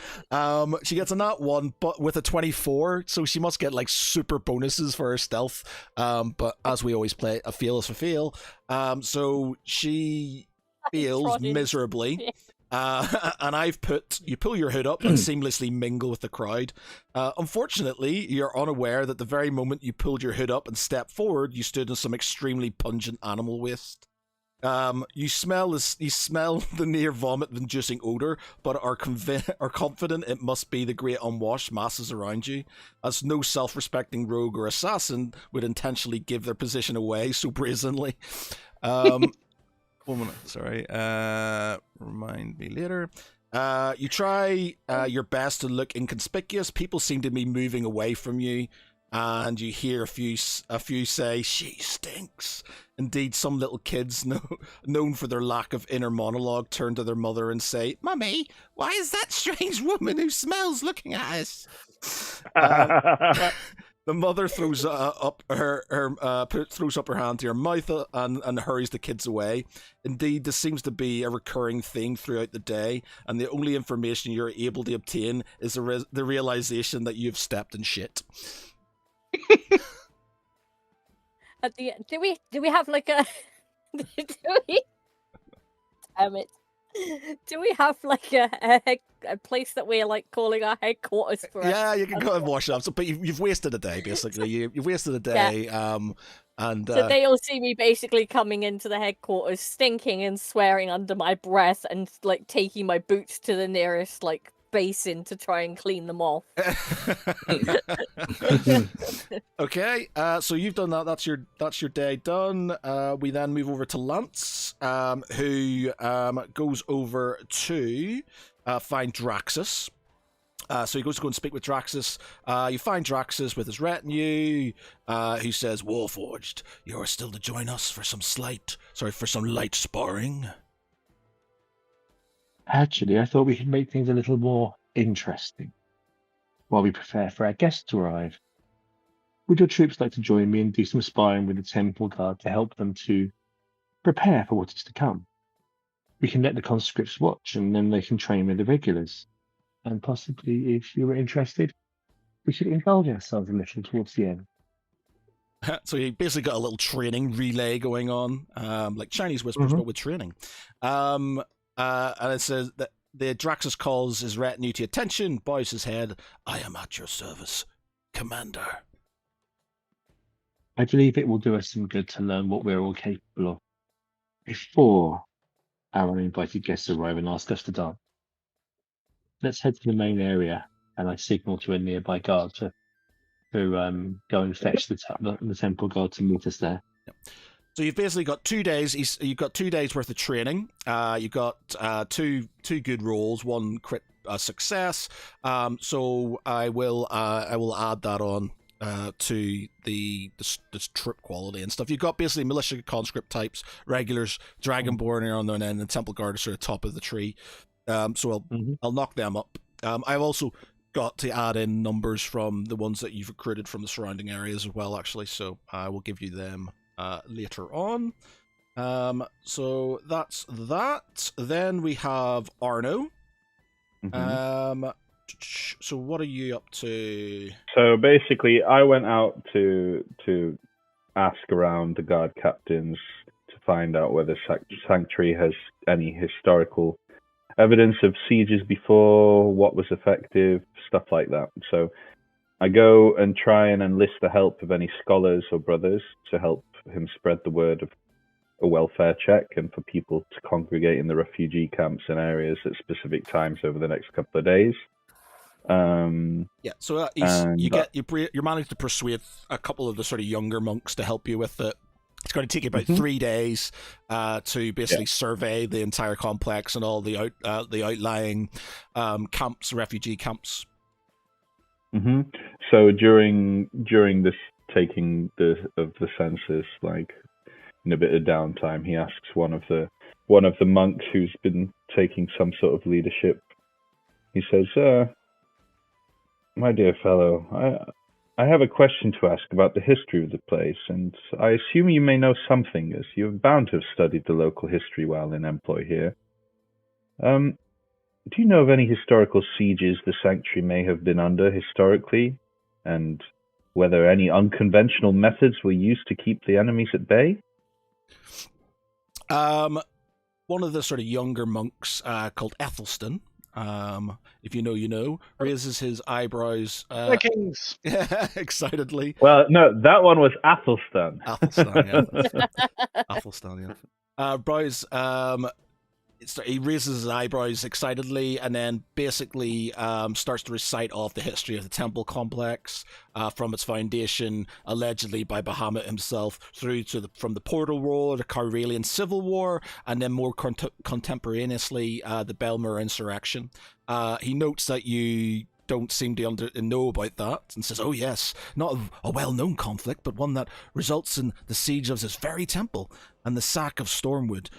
She gets a nat 1, but with a 24, so she must get like super bonuses for her stealth. But as we always play, a fail is a fail. So she fails Trodden. miserably. And you pull your hood up and seamlessly mingle with the crowd. Unfortunately, you're unaware that the very moment you pulled your hood up and stepped forward, you stood in some extremely pungent animal waste. You smell the near vomit-inducing odor, but are confident it must be the great unwashed masses around you, as no self-respecting rogue or assassin would intentionally give their position away so brazenly. 1 minute, sorry. Remind me later. You try your best to look inconspicuous. People seem to be moving away from you, and you hear a few say, "She stinks." Indeed, some little kids known for their lack of inner monologue turn to their mother and say, "Mummy, why is that strange woman who smells looking at us?" The mother throws up her hand to her mouth and hurries the kids away. Indeed, this seems to be a recurring theme throughout the day, and the only information you're able to obtain is the realization that you've stepped in shit. Do we have like a? Damn it! Do we have like a place that we're like calling our headquarters for? Yeah, you can go and wash up. So, but you've wasted a day basically. You've wasted a day. And so they all see me basically coming into the headquarters, stinking and swearing under my breath, and like taking my boots to the nearest like basin to try and clean them off. Okay, so you've done that. That's your day done. We then move over to Lance, who goes over to find Draxus. So he goes to go and speak with Draxus. You find Draxus with his retinue, who says, "Warforged, you are still to join us for some light sparring." Actually, I thought we could make things a little more interesting while we prepare for our guests to arrive. Would your troops like to join me and do some sparring with the Temple Guard to help them to prepare for what is to come? We can let the conscripts watch, and then they can train with the regulars. And possibly, if you were interested, we should indulge ourselves a little towards the end. So you basically got a little training relay going on, like Chinese whispers, but with training. And it says that the Draxus calls his retinue to attention, bows his head. "I am at your service, Commander." I believe it will do us some good to learn what we're all capable of before our uninvited guests arrive and ask us to dance. Let's head to the main area, and I signal to a nearby guard to go and fetch the temple guard to meet us there. Yep. So you've basically got 2 days. You've got 2 days worth of training. You've got two good rolls, one crit success. So I will add that on to the trip quality and stuff. You've got basically militia, conscript types, regulars, dragonborn are on there, and then the temple guard are sort of top of the tree. So I'll knock them up. I've also got to add in numbers from the ones that you've recruited from the surrounding areas as well, actually. So I will give you them later on. So that's that. Then we have Arno. So what are you up to? So basically, I went out to ask around the guard captains to find out whether Sanctuary has any historical evidence of sieges before, what was effective, stuff like that. So I go and try and enlist the help of any scholars or brothers to help him spread the word of a welfare check and for people to congregate in the refugee camps and areas at specific times over the next couple of days. Yeah, so you manage to persuade a couple of the sort of younger monks to help you with it. It's going to take you about 3 days to basically survey the entire complex and all the outlying camps, refugee camps. So during this taking of the census, like in a bit of downtime, he asks one of the monks who's been taking some sort of leadership. He says, "My dear fellow, I have a question to ask about the history of the place, and I assume you may know something, as you're bound to have studied the local history while in employ here. Do you know of any historical sieges the sanctuary may have been under historically, and whether any unconventional methods were used to keep the enemies at bay?" One of the sort of younger monks called Ethelstan, if you know, you know, raises his eyebrows Vikings! excitedly. Well, no, that one was Athelstan. Athelstan, yeah. Athelstan, yeah. He raises his eyebrows excitedly and then basically starts to recite off the history of the temple complex from its foundation, allegedly by Bahamut himself, through to from the Portal War, the Caurelian Civil War, and then more contemporaneously the Belmer insurrection. He notes that you don't seem to know about that, and says, "Oh yes, not a well-known conflict, but one that results in the siege of this very temple and the sack of Stormwood,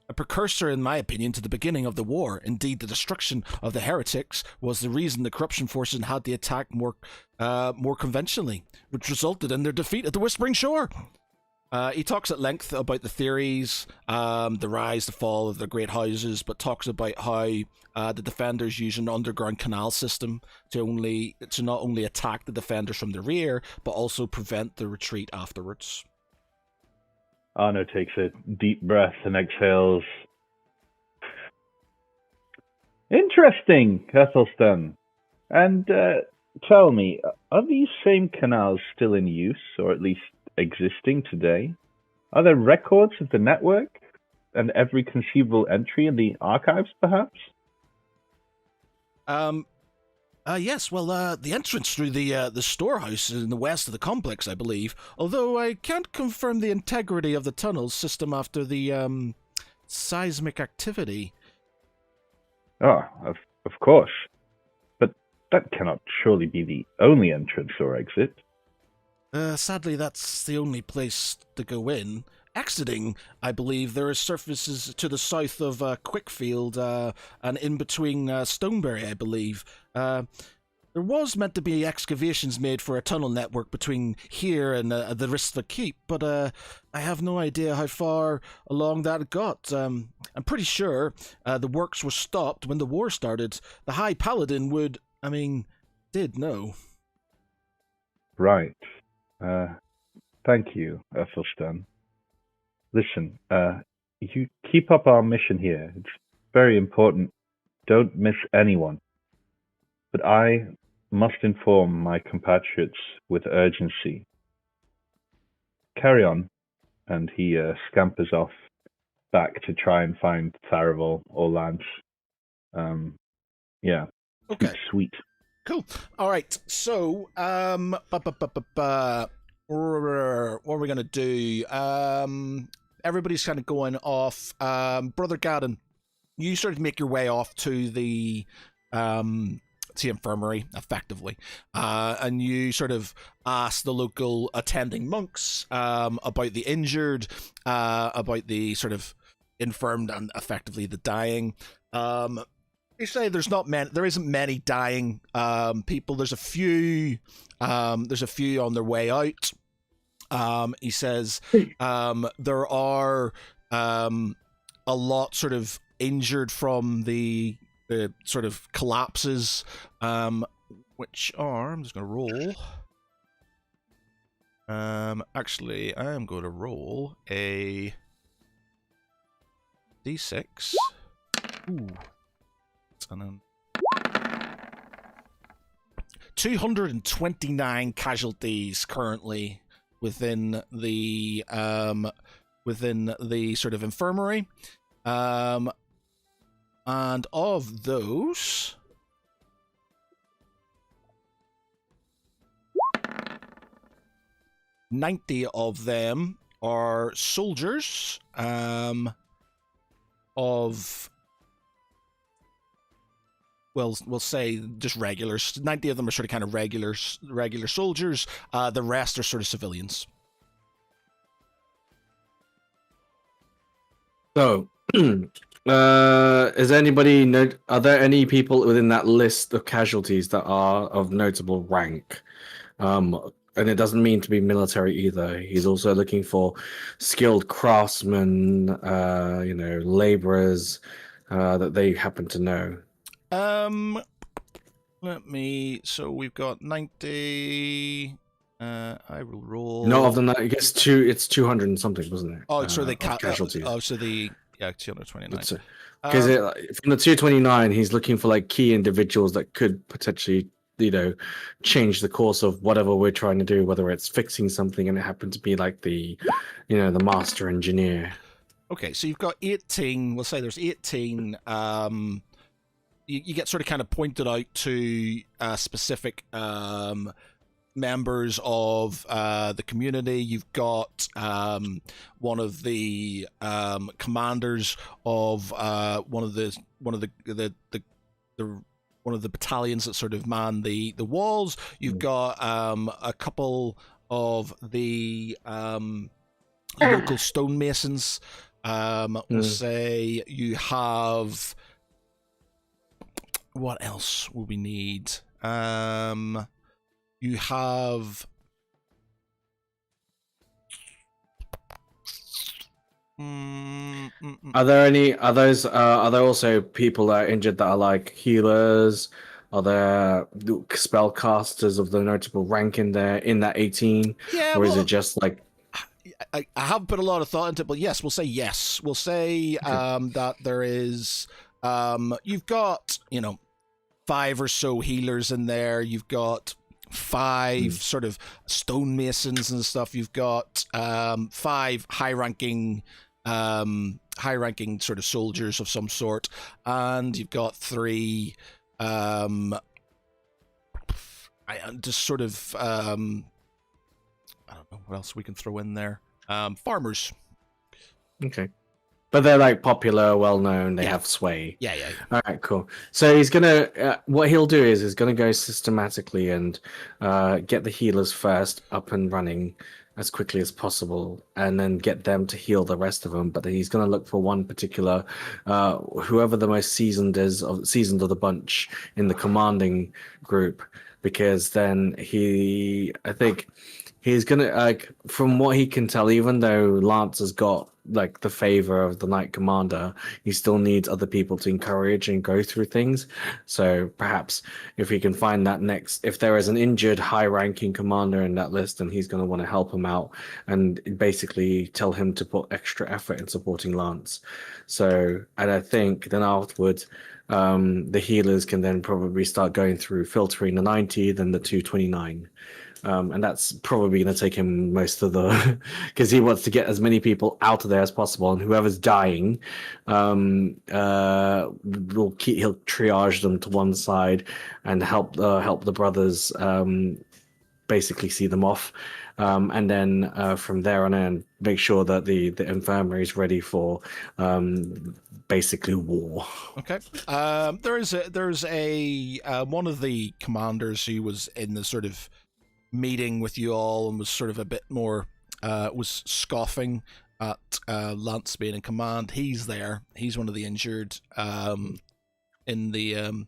a precursor, in my opinion, to the beginning of the war. Indeed, the destruction of the heretics was the reason the corruption forces had the attack more conventionally, which resulted in their defeat at the Whispering Shore." He talks at length about the theories, the rise, the fall of the great houses, but talks about how the defenders use an underground canal system to not only attack the defenders from the rear, but also prevent the retreat afterwards. Arno takes a deep breath and exhales. "Interesting, Ethelstan. And tell me, are these same canals still in use, or at least existing today? Are there records of the network and every conceivable entry in the archives, perhaps?" Yes, well, the entrance through the storehouse is in the west of the complex, I believe, although I can't confirm the integrity of the tunnel system after the seismic activity. Oh, of course. But that cannot surely be the only entrance or exit. Sadly, that's the only place to go in. Exiting, I believe, there are surfaces to the south of Quickfield and in between Stoneberry, I believe. There was meant to be excavations made for a tunnel network between here and the Ristva Keep, but I have no idea how far along that got. I'm pretty sure the works were stopped when the war started. The High Paladin did know. Right. Thank you, Ethelstan. Listen, you keep up our mission here. It's very important. Don't miss anyone. But I must inform my compatriots with urgency. Carry on. And he scampers off back to try and find Tharavel or Lance. Yeah. Okay. Sweet. Cool. All right. So, what are we going to do? Everybody's kind of going off. Brother Gadden, you sort of make your way off to the infirmary, effectively. And you sort of ask the local attending monks about the injured, about the sort of infirmed and effectively the dying. You say there isn't many dying people. There's a few on their way out. He says there are a lot sort of injured from the sort of collapses, which are, I'm just going to roll. Actually, I am going to roll a d6. Ooh. 229 casualties currently within the sort of infirmary, and of those, 90 of them are soldiers of, well, we'll say just regulars. 90 of them are sort of kind of regular soldiers. The rest are sort of civilians. So, is anybody? Are there any people within that list of casualties that are of notable rank? And it doesn't mean to be military either. He's also looking for skilled craftsmen, laborers that they happen to know. So we've got 90. I will roll. No, of them. I guess it's 200 and something, wasn't it? Oh, so they casualties. 229. Because from the 229, he's looking for like key individuals that could potentially, change the course of whatever we're trying to do. Whether it's fixing something, and it happened to be like the master engineer. Okay, so you've got 18. We'll say there's 18. You get sort of kind of pointed out to specific members of the community. You've got one of the commanders of one of the battalions that sort of man the walls. You've got a couple of the local stonemasons. We'll say you have. What else will we need? You have. Are there also people that are injured that are like healers? Are there spellcasters of the notable rank in there in that 18? Yeah, or is it just like? I haven't put a lot of thought into it, but yes. We'll say that there is. You've got 5 or so healers in there. You've got 5 sort of stonemasons and stuff. You've got 5 high-ranking sort of soldiers of some sort, and you've got 3 just sort of I don't know what else we can throw in there. Farmers. Okay. But they're like popular, well-known. They have sway. Yeah. All right, cool. So he's gonna. What he'll do is gonna go systematically and get the healers first up and running as quickly as possible, and then get them to heal the rest of them. But he's gonna look for one particular, whoever the most seasoned of the bunch in the commanding group, because then I think he's gonna from what he can tell, even though Lance has got like the favor of the Knight Commander, he still needs other people to encourage and go through things. So perhaps if he can find that if there is an injured high-ranking commander in that list, then he's going to want to help him out and basically tell him to put extra effort in supporting Lance. So, and I think then afterwards, the healers can then probably start going through filtering the 90, then the 229. And that's probably going to take him most of the, because he wants to get as many people out of there as possible, and whoever's dying, he'll triage them to one side and help the brothers basically see them off, and then from there on in, make sure that the infirmary is ready for basically war. Okay. There's a one of the commanders who was in the sort of meeting with you all and was sort of a bit more was scoffing at Lance being in command. He's there. He's one of the injured in the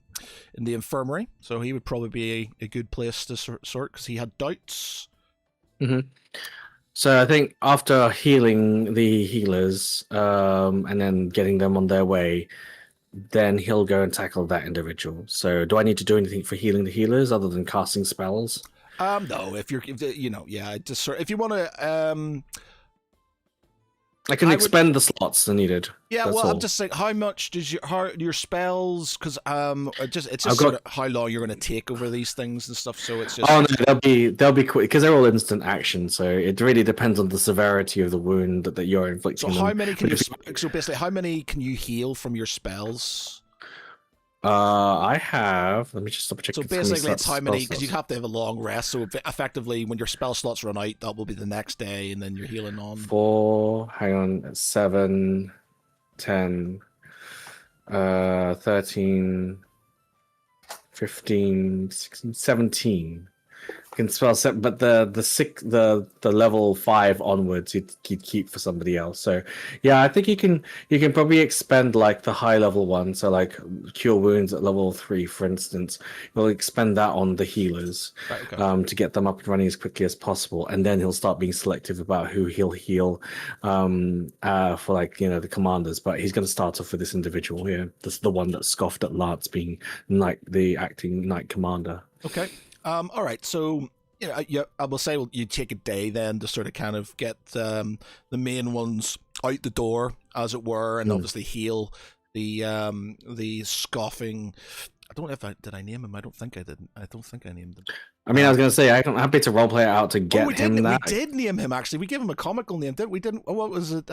infirmary, so he would probably be a good place to sort because he had doubts. Mm-hmm. So I think after healing the healers and then getting them on their way, then he'll go and tackle that individual. So do I need to do anything for healing the healers other than casting spells? No, if you want to, I can expend the slots needed. Yeah, That's well, all. I'm just saying, how much does your spells? Because it's just sort of how long you're going to take over these things and stuff. So it's just. Oh no, they'll be quick because they're all instant action. So it really depends on the severity of the wound that you're inflicting. So how many can you? So basically, how many can you heal from your spells? I have. Let me just double check. So basically, it's how many, because you have to have a long rest. So effectively, when your spell slots run out, that will be the next day, and then you're healing on. 4, hang on, 7, 10, 13, 15, 16, 17. You can spell set, but the level 5 onwards you'd keep for somebody else. So yeah, I think you can probably expend like the high level one, so like cure wounds at level 3, for instance. You'll expend that on the healers, Right, okay. to get them up and running as quickly as possible, and then he'll start being selective about who he'll heal for, like, you know, the commanders. But he's going to start off with this individual here. This is the one that scoffed at Lance being the acting knight commander. Okay. All right. So, you know, I will say you take a day then to sort of kind of get the main ones out the door, as it were, and obviously heal the scoffing. I don't know if did I name him. I don't think I did. I don't think I named him. I mean, I was going to say, I'm happy to roleplay it out to get him that. We did name him, actually. We gave him a comical name, didn't we? Didn't. What was it?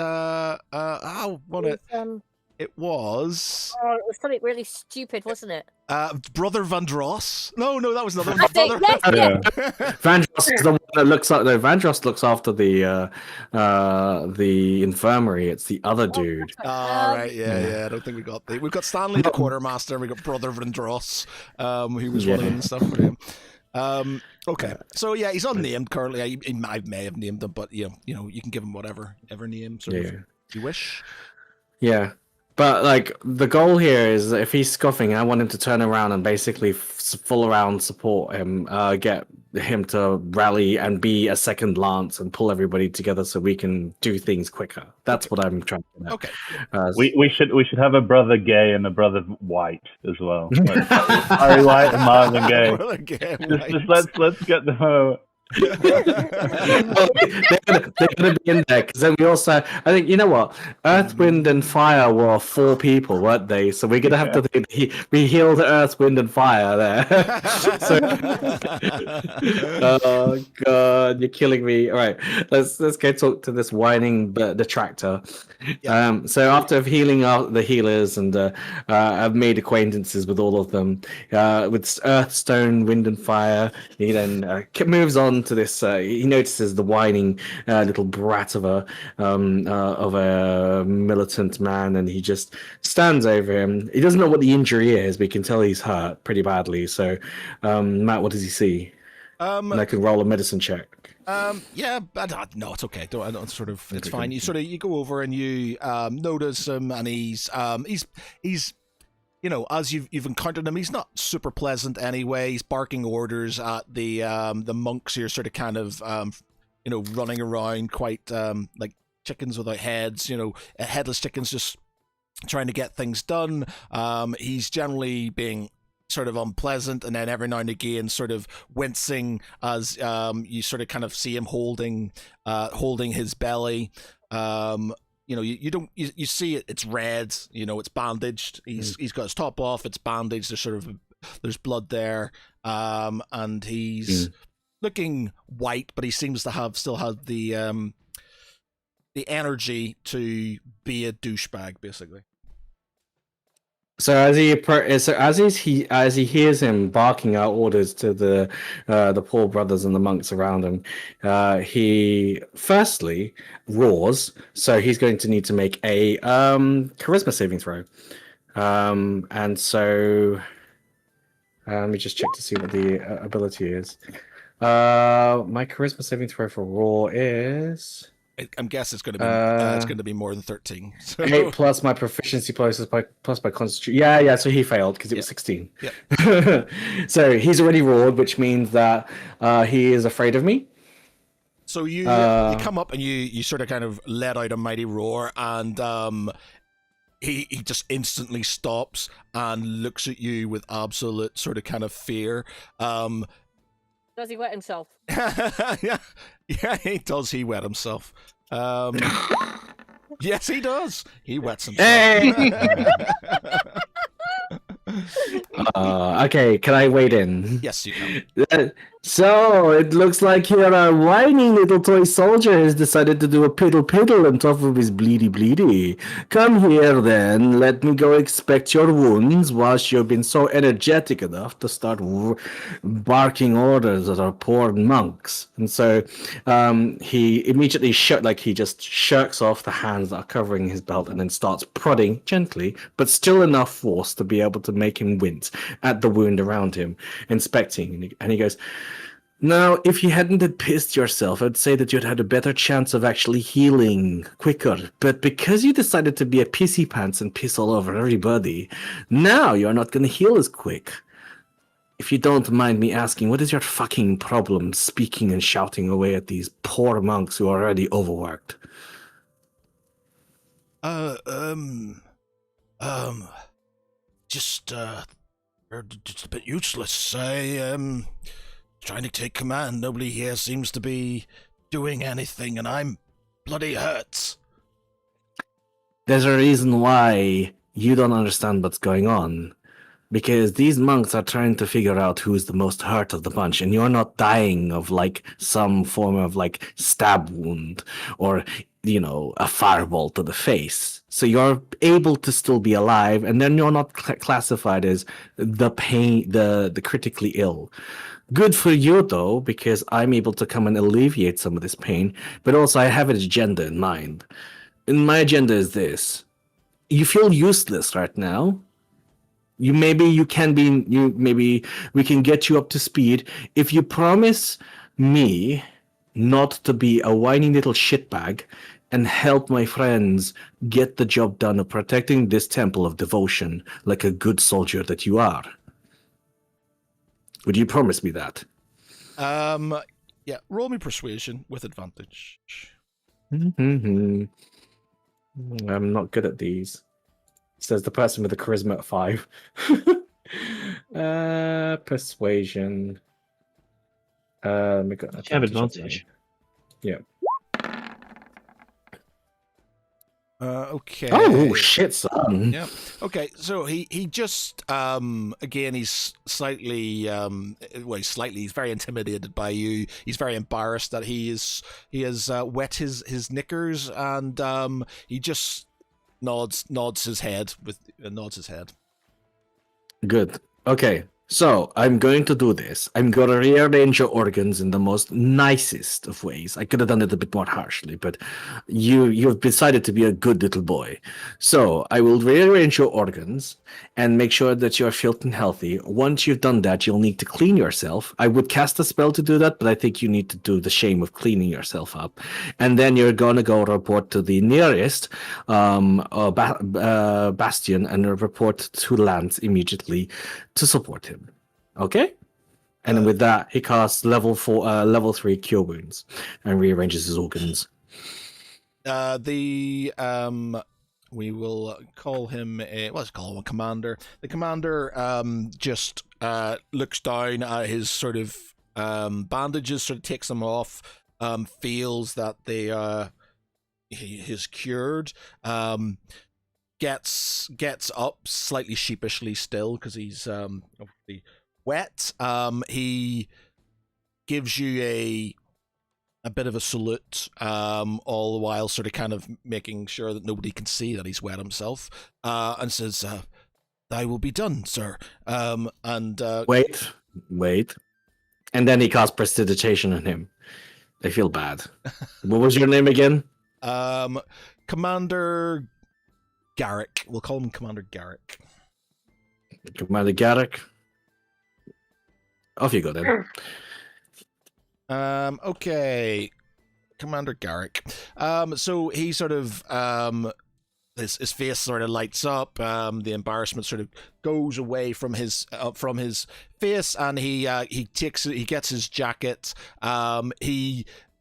It was. Oh, it was something really stupid, wasn't it? Brother Vandross. No, that was another I think, one. yes, yeah. Vandross is the one that looks like. No, Vandross looks after the infirmary. It's the other dude. Right, yeah. I don't think we got we've got Stanley the quartermaster, and we got Brother Vandross, who was running and stuff for him. Okay, so yeah, he's unnamed currently. I may have named him, but you know, you can give him whatever name sort of you wish. Yeah. But like the goal here is that if he's scoffing, I want him to turn around and basically full around support him, get him to rally and be a second Lance and pull everybody together so we can do things quicker. That's what I'm trying to do. Okay. We should have a brother Gay and a brother White as well. Like, Harry White and Marvin Gaye. Brother Gay, Just let's get them. They're gonna be in there because then we also, I think, you know what, Earth, Wind, and Fire were 4 people, weren't they? So we're gonna have to we healed Earth, Wind, and Fire there. So, oh god, you're killing me. All right, let's go talk to this whining detractor. So after healing the healers and I've made acquaintances with all of them, with Earth, Stone, Wind, and Fire, he then moves on to this. He notices the whining little brat of a militant man, and he just stands over him. He doesn't know what the injury is, but he can tell he's hurt pretty badly. So, Matt, what does he see? And I can roll a medicine check. Yeah, but no, it's okay. Don't sort of. It's fine. You go over and you notice him, and he's you know, as you've encountered him, he's not super pleasant anyway. He's barking orders at the monks who are sort of kind of you know, running around quite like chickens without heads. You know, headless chickens, just trying to get things done. He's generally being sort of unpleasant, and then every now and again sort of wincing as you sort of kind of see him holding his belly. You know, you see it. It's red. You know, it's bandaged. He's got his top off. It's bandaged. There's blood there. And he's looking white, but he seems to still have the energy to be a douchebag, basically. So as he hears him barking out orders to the poor brothers and the monks around him, he firstly roars. So he's going to need to make a charisma saving throw. And so let me just check to see what the ability is. My charisma saving throw for roar is. I'm guessing it's going to be more than 13. So. 8 plus my proficiency plus my constitution. Yeah. So he failed because it was 16. Yeah. So he's already roared, which means that he is afraid of me. So you come up and you sort of kind of let out a mighty roar, and he just instantly stops and looks at you with absolute sort of kind of fear. Does he wet himself? yeah, he does. He wet himself. Yes, he does. He wets himself. Hey! Okay, can I wade in? Yes, you can. So, it looks like here our whiny little toy soldier has decided to do a piddle on top of his bleedy. Come here then, let me go inspect your wounds whilst you've been so energetic enough to start barking orders at our poor monks. And so he immediately he just shirks off the hands that are covering his belt and then starts prodding gently, but still enough force to be able to make him wince at the wound around him, inspecting. And he goes, now, if you hadn't had pissed yourself, I'd say that you'd had a better chance of actually healing quicker. But because you decided to be a pissy pants and piss all over everybody, now you're not going to heal as quick. If you don't mind me asking, what is your fucking problem speaking and shouting away at these poor monks who are already overworked? Just a bit useless. Trying to take command. Nobody here seems to be doing anything, and I'm bloody hurt. There's a reason why you don't understand what's going on. Because these monks are trying to figure out who's the most hurt of the bunch, and you're not dying of like some form of like stab wound or, you know, a fireball to the face. So you're able to still be alive, and then you're not classified as the critically ill. Good for you, though, because I'm able to come and alleviate some of this pain, but also I have an agenda in mind. And my agenda is this. You feel useless right now. Maybe we can get you up to speed if you promise me not to be a whiny little shitbag and help my friends get the job done of protecting this temple of devotion like a good soldier that you are. Would you promise me that? Yeah, roll me persuasion with advantage. I'm not good at these. Says the person with the charisma at 5. Persuasion. We got have advantage. Yeah. Okay. Oh shit, son. Yeah. Okay. So he just again he's slightly he's very intimidated by you. He's very embarrassed that he has wet his knickers, and he just nods his head. Good. Okay. So I'm going to do this. I'm going to rearrange your organs in the most nicest of ways. I could have done it a bit more harshly, but you've decided to be a good little boy. So I will rearrange your organs and make sure that you're fit and healthy. Once you've done that, you'll need to clean yourself. I would cast a spell to do that, but I think you need to do the shame of cleaning yourself up. And then you're going to go report to the nearest bastion and report to Lance immediately to support him. Okay? And with that, he casts level 3 Cure Wounds and rearranges his organs. We will call him let's call him a commander. The commander just looks down at his sort of bandages, sort of takes them off, feels that he is cured, gets up slightly sheepishly still because he's obviously wet. He gives you a bit of a salute, all the while sort of kind of making sure that nobody can see that he's wet himself, and says, "Thy will be done, sir." Wait. And then he casts prestidigitation on him. I feel bad. What was your name again? Commander Garrick. We'll call him Commander Garrick. Commander Garrick. Off you go then. Okay, Commander Garrick. So he sort of his face sort of lights up. The embarrassment sort of goes away from his face, and he gets his jacket.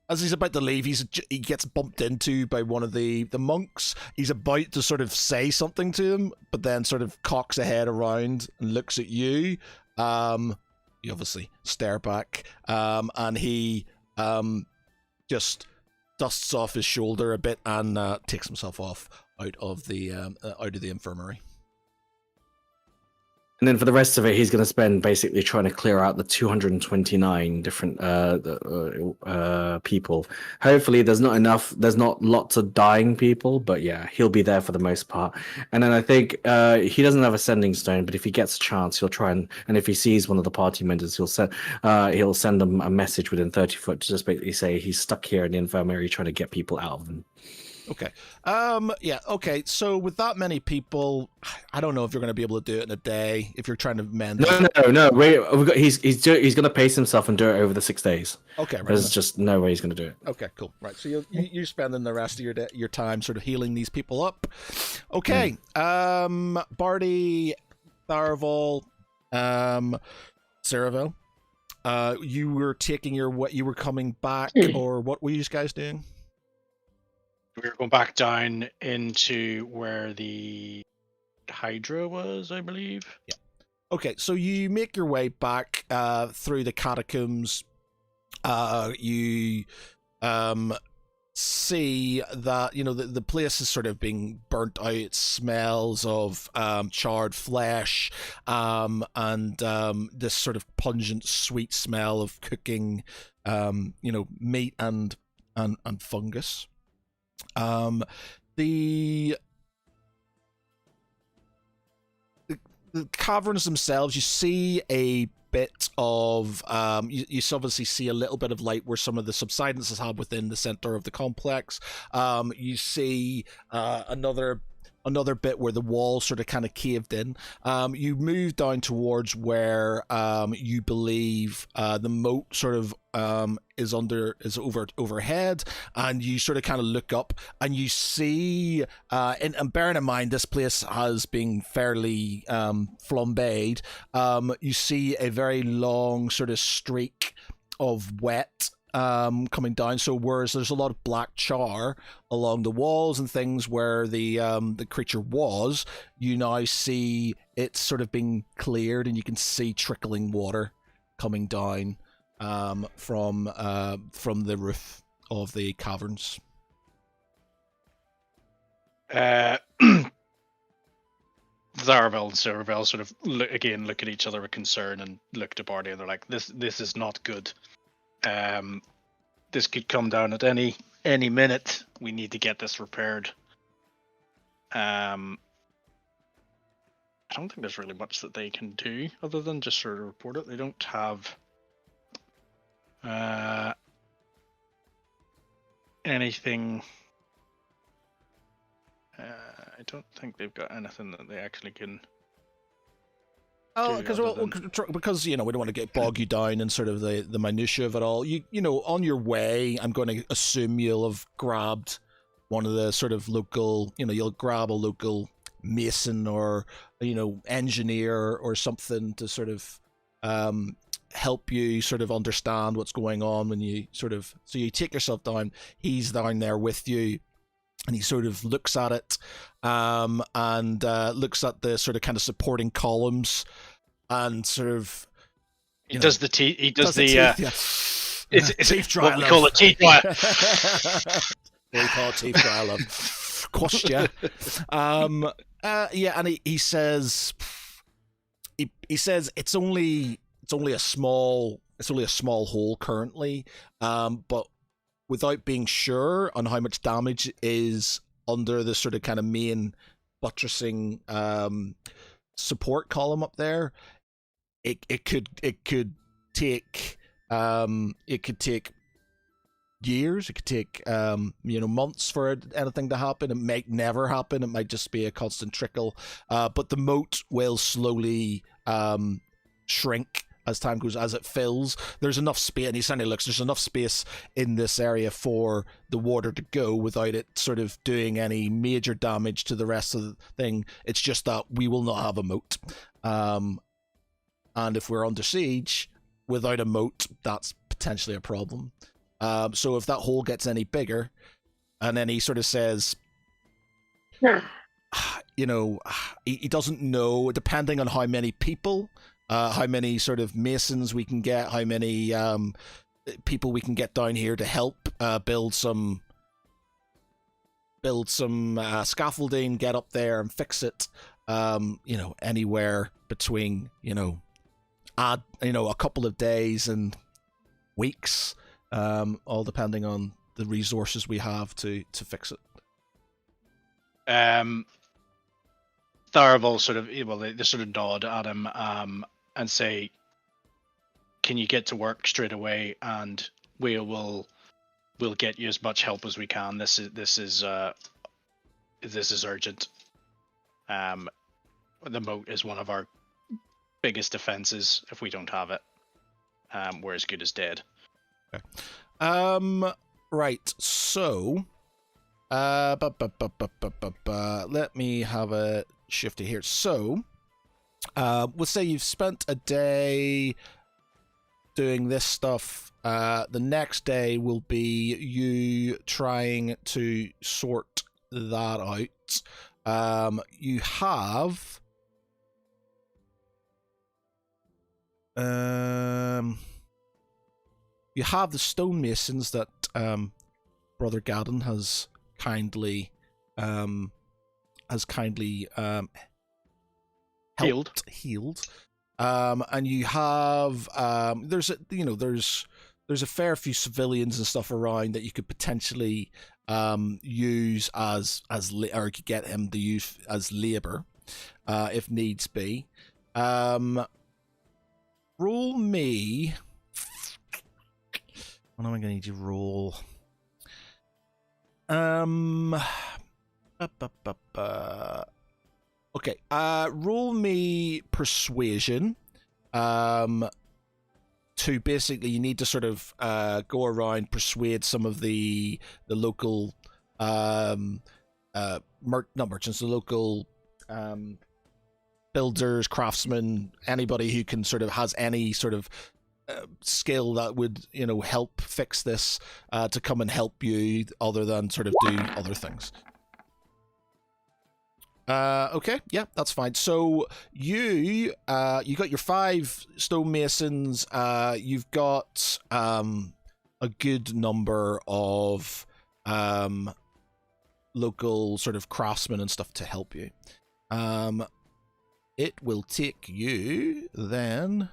As he's about to leave, he gets bumped into by one of the monks. He's about to sort of say something to him, but then sort of cocks a head around and looks at you. You obviously stare back, and he just dusts off his shoulder a bit and takes himself off out of the infirmary. And then for the rest of it, he's going to spend basically trying to clear out the 229 different people. Hopefully, there's not lots of dying people, but yeah, he'll be there for the most part. And then I think he doesn't have a sending stone, but if he gets a chance, he'll try and if he sees one of the party members, he'll send them a message within 30 foot to just basically say he's stuck here in the infirmary trying to get people out of them. Okay. Yeah. Okay. So with that many people, I don't know if you're going to be able to do it in a day. If you're trying to mend. No. He's going to pace himself and do it over the 6 days. Okay. Right. There's just no way he's going to do it. Okay. Cool. Right. So you're spending the rest of your time sort of healing these people up. Okay. Barty, Tharaval, Saravel, you were taking you were coming back, or what were you guys doing? We were going back down into where the Hydra was, I believe. Yeah. Okay, so you make your way back through the catacombs. You see that the place is sort of being burnt out. It smells of charred flesh, and this sort of pungent, sweet smell of cooking, meat and fungus. The caverns themselves, you see a bit of you obviously see a little bit of light where some of the subsidences have within the center of the complex. You see another bit where the wall sort of kind of caved in. You move down towards where you believe the moat sort of is overhead, and you sort of kind of look up and you see and bearing in mind this place has been fairly flambéed, you see a very long sort of streak of wet coming down. So whereas there's a lot of black char along the walls and things where the creature was, you now see it's sort of being cleared, and you can see trickling water coming down from the roof of the caverns. Zaravel and Saravel sort of look at each other with concern and look to Barty, and they're like, "This is not good. This could come down at any minute. We need to get this repaired." I don't think there's really much that they can do other than just sort of report it. They don't have anything. I don't think they've got anything that they actually can. Oh, because we don't want to get bogged you down in sort of the minutiae of it all. You on your way, I'm going to assume you'll have grabbed one of the sort of local. You'll grab a local mason or engineer or something to sort of help you sort of understand what's going on when you so you take yourself down. He's down there with you. And he sort of looks at it, and looks at the sort of kind of supporting columns, and sort of. He does the teeth. He does the. Teeth, yeah. It's teeth dry. What we call it, teeth dry. What we call it, teeth dry. I love. Question. Yeah, and he says. He says it's only a small hole currently, but. Without being sure on how much damage is under the sort of kind of main buttressing support column up there, it could take years. It could take months for anything to happen. It might never happen. It might just be a constant trickle. But the moat will slowly shrink as time goes, as it fills. There's enough space, and he suddenly looks, there's enough space in this area for the water to go without it sort of doing any major damage to the rest of the thing. It's just that we will not have a moat. And if we're under siege without a moat, that's potentially a problem. So if that hole gets any bigger, and then he sort of says, he doesn't know, depending on how many people, how many sort of masons we can get, how many people we can get down here to help build some scaffolding, get up there and fix it. Anywhere between a couple of days and weeks, all depending on the resources we have to fix it. Tharavel sort of they sort of nod at him and say, "Can you get to work straight away? And we'll get you as much help as we can. This is urgent. The moat is one of our biggest defenses. If we don't have it, we're as good as dead." Okay. Right. So, let me have a shifty here. So, we'll say you've spent a day doing this stuff. The next day will be you trying to sort that out. You have the stonemasons that Brother Gadden has kindly healed. And you have there's a fair few civilians and stuff around that you could potentially use or get him to use as labor if needs be. Roll me. What am I going to need you to roll? Okay. Roll me persuasion. To basically, you need to sort of go around, persuade some of the local not merchants, the local builders, craftsmen, anybody who can sort of has any sort of skill that would help fix this to come and help you, other than sort of do other things. Okay, yeah, that's fine. So you got your 5 stonemasons. You've got a good number of local sort of craftsmen and stuff to help you. It will take you then.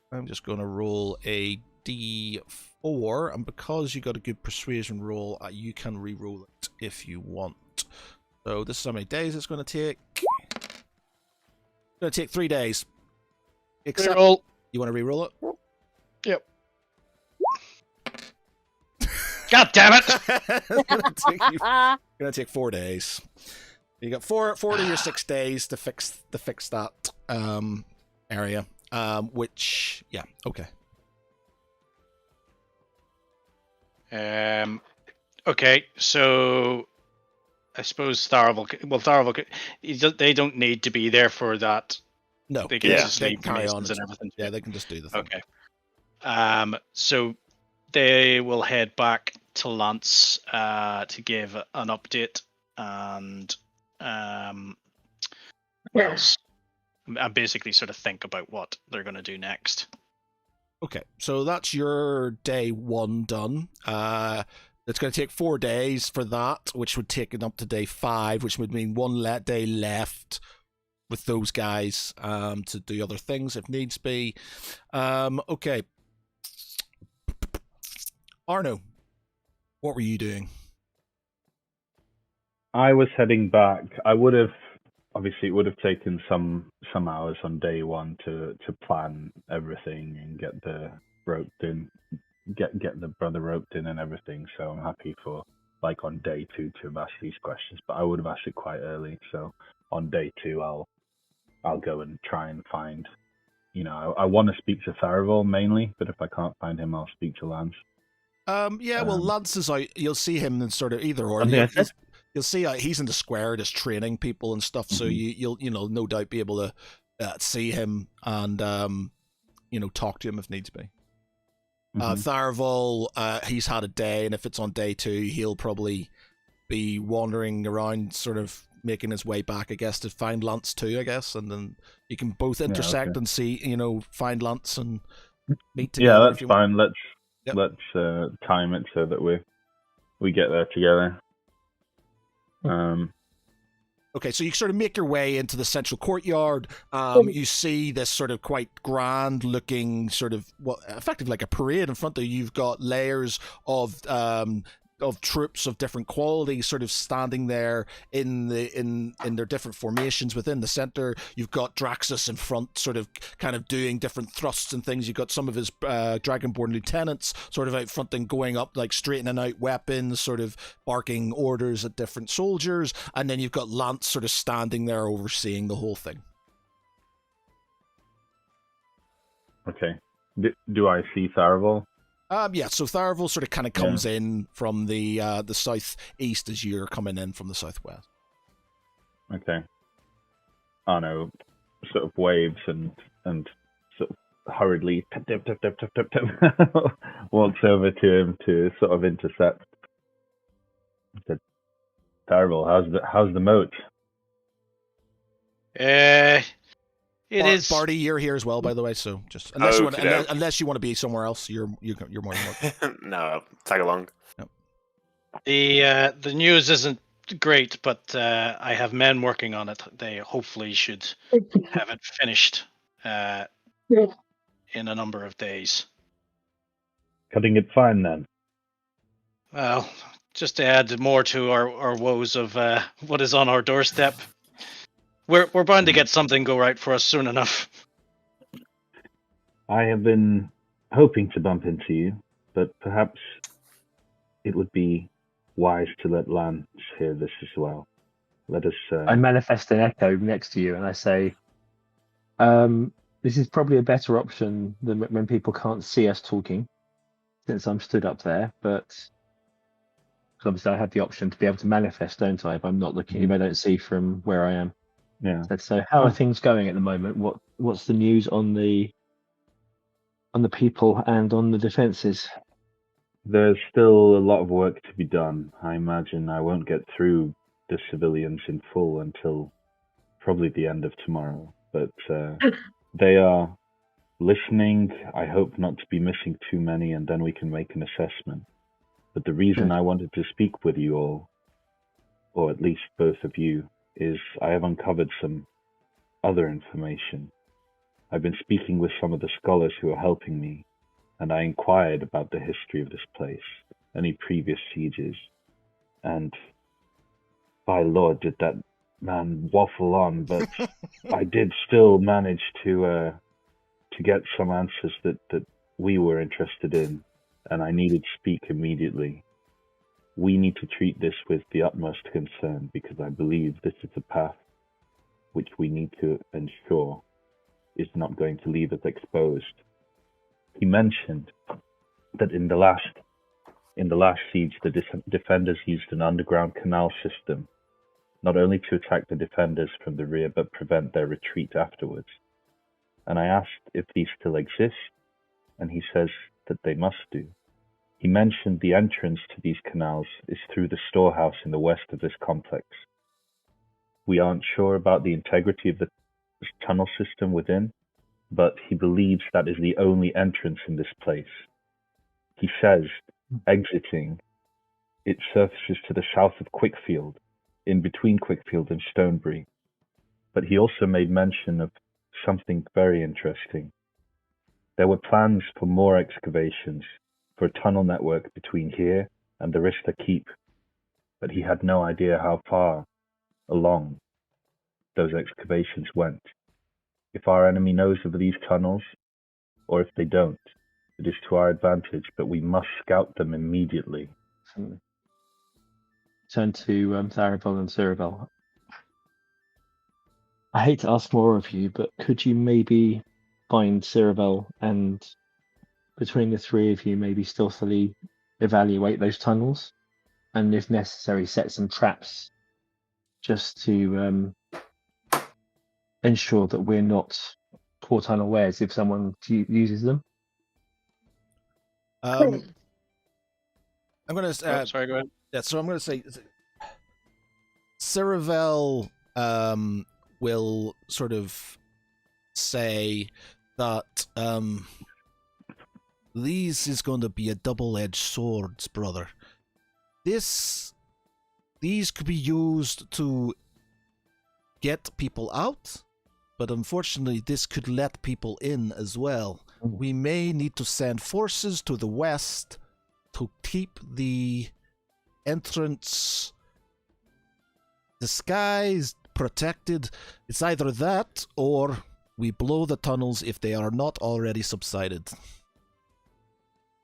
I'm just going to roll a D4, and because you got a good persuasion roll, you can re-roll it if you want. So this is how many days it's going to take. It's going to take 3 days. Except Reroll. You want to re-roll it? Yep. God damn it! It's going to take 4 days. You got 4 to your 6 days to fix that area. Which, yeah, okay. Okay, so I suppose Tharavel, they don't need to be there for that. No, they can just they leave can carry on and everything. Yeah, they can just do the thing. Okay. So they will head back to Lance to give an update and what else? And basically sort of think about what they're going to do next. Okay, so that's your day 1 done. It's going to take 4 days for that, which would take it up to day 5, which would mean 1 day left with those guys to do other things if needs be. Okay. Arno, what were you doing? I was heading back. Obviously, it would have taken some hours on day 1 to plan everything and get the roped in, get the brother roped in and everything. So I'm happy for on day 2 to have asked these questions, but I would have asked it quite early. So on day 2, I'll go and try and find. I want to speak to Tharavel mainly, but if I can't find him, I'll speak to Lance. Well, Lance is out. You'll see him in sort of either or. You'll see he's in the square just training people and stuff, so you'll no doubt be able to see him and talk to him if needs be. Tharavel, he's had a day, and if it's on day 2, he'll probably be wandering around, sort of making his way back, I guess, to find Lance too, I guess, and then you can both intersect and see, find Lance and meet together. Yeah, that's fine. Let's time it so that we get there together. Okay, so you sort of make your way into the central courtyard. You see this sort of quite grand-looking sort of, well, effectively like a parade in front of you. You've got layers of troops of different qualities sort of standing there in their different formations within the center. You've got Draxus in front, sort of kind of doing different thrusts and things. You've got some of his Dragonborn lieutenants sort of out front and going up, like straightening out weapons, sort of barking orders at different soldiers. And then you've got Lance sort of standing there overseeing the whole thing. Okay. Do I see Tharavel? Yeah, so Tharavel sort of kind of comes in from the southeast as you're coming in from the southwest. Okay. I know, sort of waves and sort of hurriedly tip, walks over to him to sort of intercept. I said, Tharavel, how's the moat? It is. Barty, you're here as well, by the way. So just unless you want to be somewhere else, you're more than welcome. No, I'll tag along. Yep. The news isn't great, but I have men working on it. They hopefully should have it finished in a number of days. Cutting it fine then. Well, just to add more to our woes of what is on our doorstep. We're bound to get something go right for us soon enough. I have been hoping to bump into you, but perhaps it would be wise to let Lance hear this as well. Let us... I manifest an echo next to you and I say, this is probably a better option than when people can't see us talking, since I'm stood up there, but obviously I have the option to be able to manifest, don't I, if I'm not looking, if I don't see from where I am. Yeah. So how are things going at the moment? What's the news on the people and on the defences? There's still a lot of work to be done. I imagine I won't get through the civilians in full until probably the end of tomorrow. But they are listening. I hope not to be missing too many, and then we can make an assessment. But the reason I wanted to speak with you all, or at least both of you, is I have uncovered some other information. I've been speaking with some of the scholars who are helping me, and I inquired about the history of this place, any previous sieges, and by Lord, did that man waffle on, but I did still manage to get some answers that we were interested in, and I needed to speak immediately. We need to treat this with the utmost concern because I believe this is a path which we need to ensure is not going to leave us exposed. He mentioned that in the last siege, the defenders used an underground canal system, not only to attack the defenders from the rear, but prevent their retreat afterwards. And I asked if these still exist, and he says that they must do. He mentioned the entrance to these canals is through the storehouse in the west of this complex. We aren't sure about the integrity of the tunnel system within, but he believes that is the only entrance in this place. He says, exiting, it surfaces to the south of Quickfield, in between Quickfield and Stonebury. But he also made mention of something very interesting. There were plans for more excavations, for a tunnel network between here and the Rista Keep, but he had no idea how far along those excavations went. If our enemy knows of these tunnels, or if they don't, it is to our advantage, but we must scout them immediately. Turn to Tharavel and Cyrabel. I hate to ask more of you, but could you maybe find Cyrabel and between the three of you maybe stealthily evaluate those tunnels and if necessary set some traps just to ensure that we're not caught unawares if someone uses them? I'm going to... sorry, go ahead. Yeah, so I'm going to say... Cyrabel will sort of say that these is going to be a double-edged swords, brother. These could be used to get people out, but unfortunately this could let people in as well. We may need to send forces to the west to keep the entrance disguised, protected. It's either that or we blow the tunnels if they are not already subsided.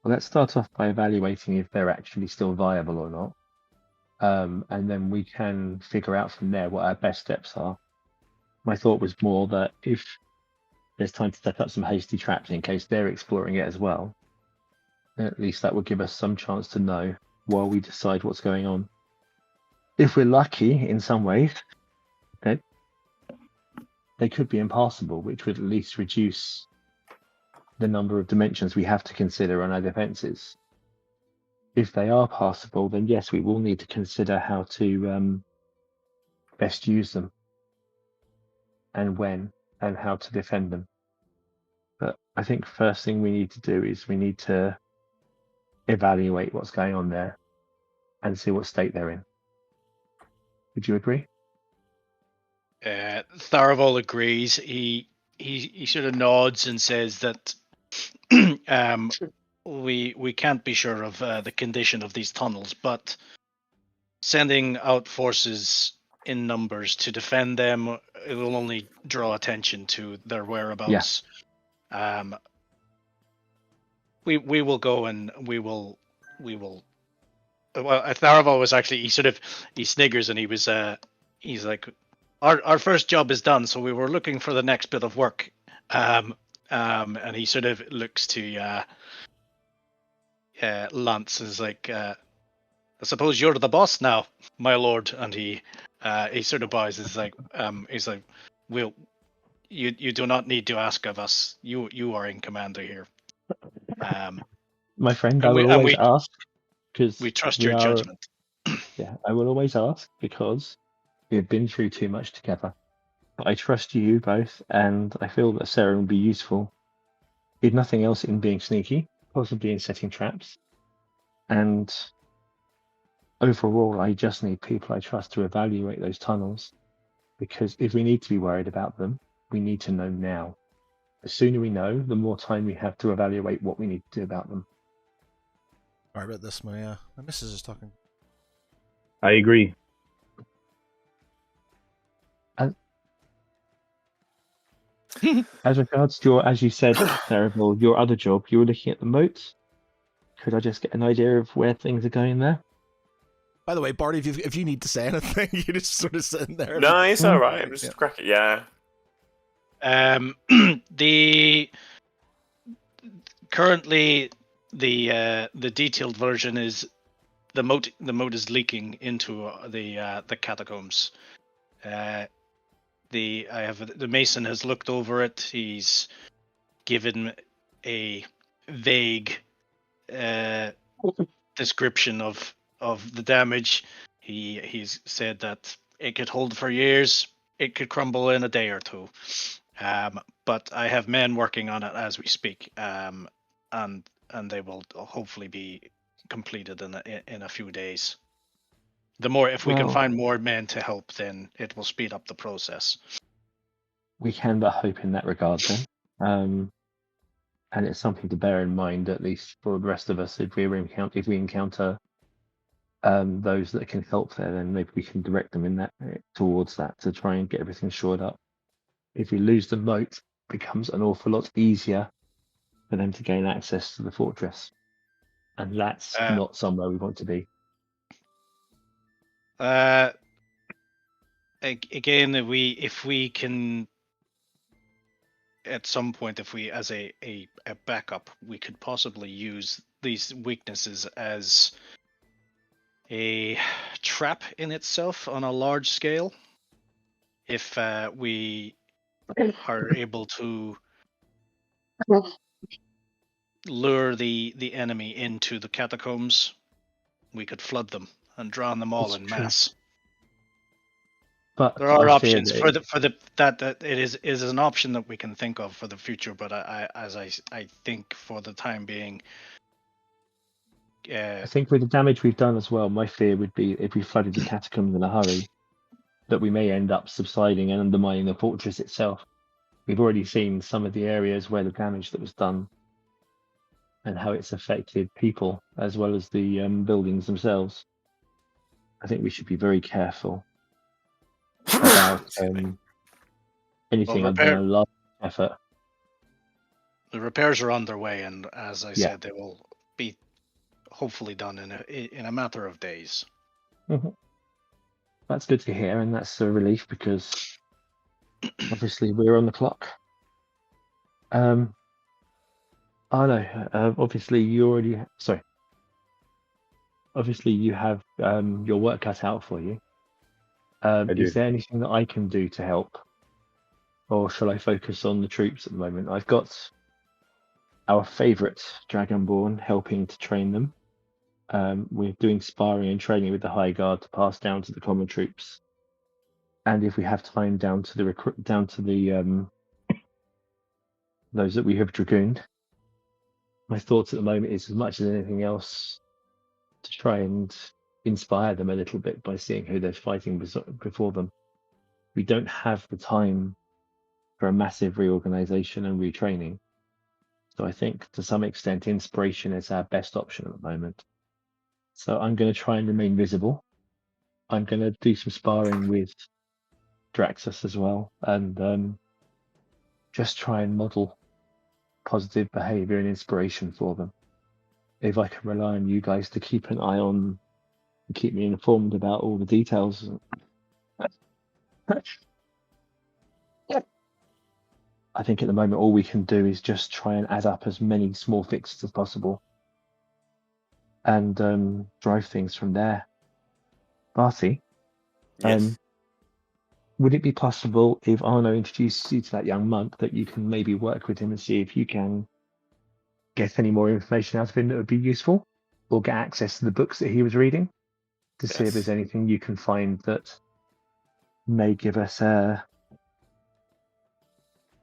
Well, let's start off by evaluating if they're actually still viable or not. And then we can figure out from there what our best steps are. My thought was more that if there's time to set up some hasty traps in case they're exploring it as well, at least that would give us some chance to know while we decide what's going on. If we're lucky in some ways, they could be impassable, which would at least reduce the number of dimensions we have to consider on our defenses. If they are passable, then yes, we will need to consider how to best use them and when and how to defend them. But I think first thing we need to do is we need to evaluate what's going on there and see what state they're in. Would you agree? Tharavel agrees. He sort of nods and says that we can't be sure of the condition of these tunnels, but sending out forces in numbers to defend them, it will only draw attention to their whereabouts. Yeah. We will go and we will. Well, Tharavel was actually he sniggers and he's like, our first job is done, so we were looking for the next bit of work. And he sort of looks to Lance and is like, I suppose you're the boss now, my lord. And he sort of bows. He's like, you do not need to ask of us. You are in command here. My friend, I will always ask because we trust your judgment. Yeah, I will always ask because we've been through too much together. But I trust you both, and I feel that Sarah will be useful, if nothing else, in being sneaky, possibly in setting traps. And overall, I just need people I trust to evaluate those tunnels, because if we need to be worried about them, we need to know now. The sooner we know, the more time we have to evaluate what we need to do about them. Sorry about this, my missus is talking. I agree. As regards to as you said, Tharavel, your other job, you were looking at the moats. Could I just get an idea of where things are going there? By the way, Barty, if you need to say anything, you're just sort of sitting there. No, it's all right. I'm just cracking. Yeah. Currently the detailed version is the moat is leaking into the catacombs. The mason has looked over it. He's given a vague description of the damage. He's said that it could hold for years. It could crumble in a day or two. But I have men working on it as we speak, and they will hopefully be completed in a few days. If we can find more men to help, then it will speed up the process. We can but hope in that regard, then. And it's something to bear in mind, at least for the rest of us, if we encounter those that can help there, then maybe we can direct them towards that to try and get everything shored up. If we lose the moat, it becomes an awful lot easier for them to gain access to the fortress, and that's not somewhere we want to be. Again, if we can, at some point, if we, as a backup, we could possibly use these weaknesses as a trap in itself on a large scale. If we are able to lure the enemy into the catacombs, we could flood them and drown them all in mass. But there are options that it is an option that we can think of for the future. But I think for the time being, I think with the damage we've done as well, my fear would be if we flooded the catacombs in a hurry, that we may end up subsiding and undermining the fortress itself. We've already seen some of the areas where the damage that was done and how it's affected people as well as the buildings themselves. I think we should be very careful about anything other than a large effort. The repairs are underway, and as I said, they will be hopefully done in a matter of days. Mm-hmm. That's good to hear, and that's a relief because obviously we're on the clock. Obviously you have your work cut out for you. Is there anything that I can do to help, or shall I focus on the troops at the moment? I've got our favourite Dragonborn helping to train them. We're doing sparring and training with the High Guard to pass down to the common troops, and if we have time, down to the those that we have dragooned. My thoughts at the moment is, as much as anything else, to try and inspire them a little bit by seeing who they're fighting before them. We don't have the time for a massive reorganization and retraining. So I think to some extent inspiration is our best option at the moment. So I'm going to try and remain visible. I'm going to do some sparring with Draxus as well, and just try and model positive behavior and inspiration for them. If I can rely on you guys to keep an eye on and keep me informed about all the details. I think at the moment all we can do is just try and add up as many small fixes as possible and drive things from there. Barty, Yes. Would it be possible, if Arno introduces you to that young monk, that you can maybe work with him and see if you can get any more information out of him that would be useful, or get access to the books that he was reading to see if there's anything you can find that may give us a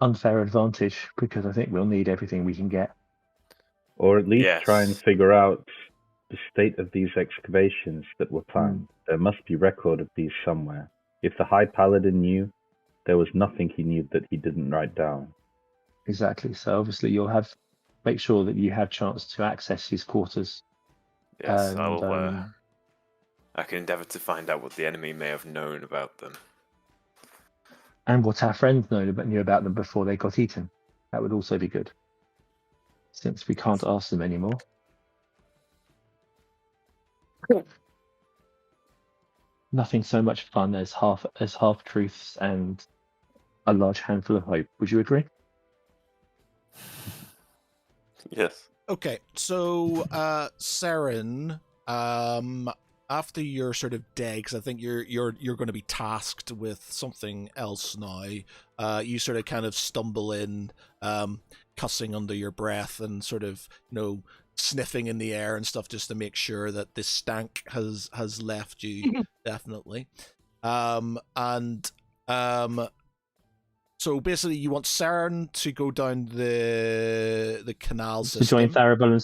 unfair advantage, because I think we'll need everything we can get. Or at least try and figure out the state of these excavations that were planned. There must be record of these somewhere. If the High Paladin knew, there was nothing he knew that he didn't write down. Exactly. So obviously you'll make sure that you have chance to access his quarters. Yes, I can endeavour to find out what the enemy may have known about them. And what our friends knew about them before they got eaten. That would also be good, since we can't ask them anymore. Nothing so much fun as half truths and a large handful of hope. Would you agree? Yes. Okay, so Saren, after your sort of day, because I think you're going to be tasked with something else now. You sort of kind of stumble in, cussing under your breath and sort of sniffing in the air and stuff just to make sure that this stank has left you definitely. So basically, you want Saren to go down the canal system. To join Tharibel and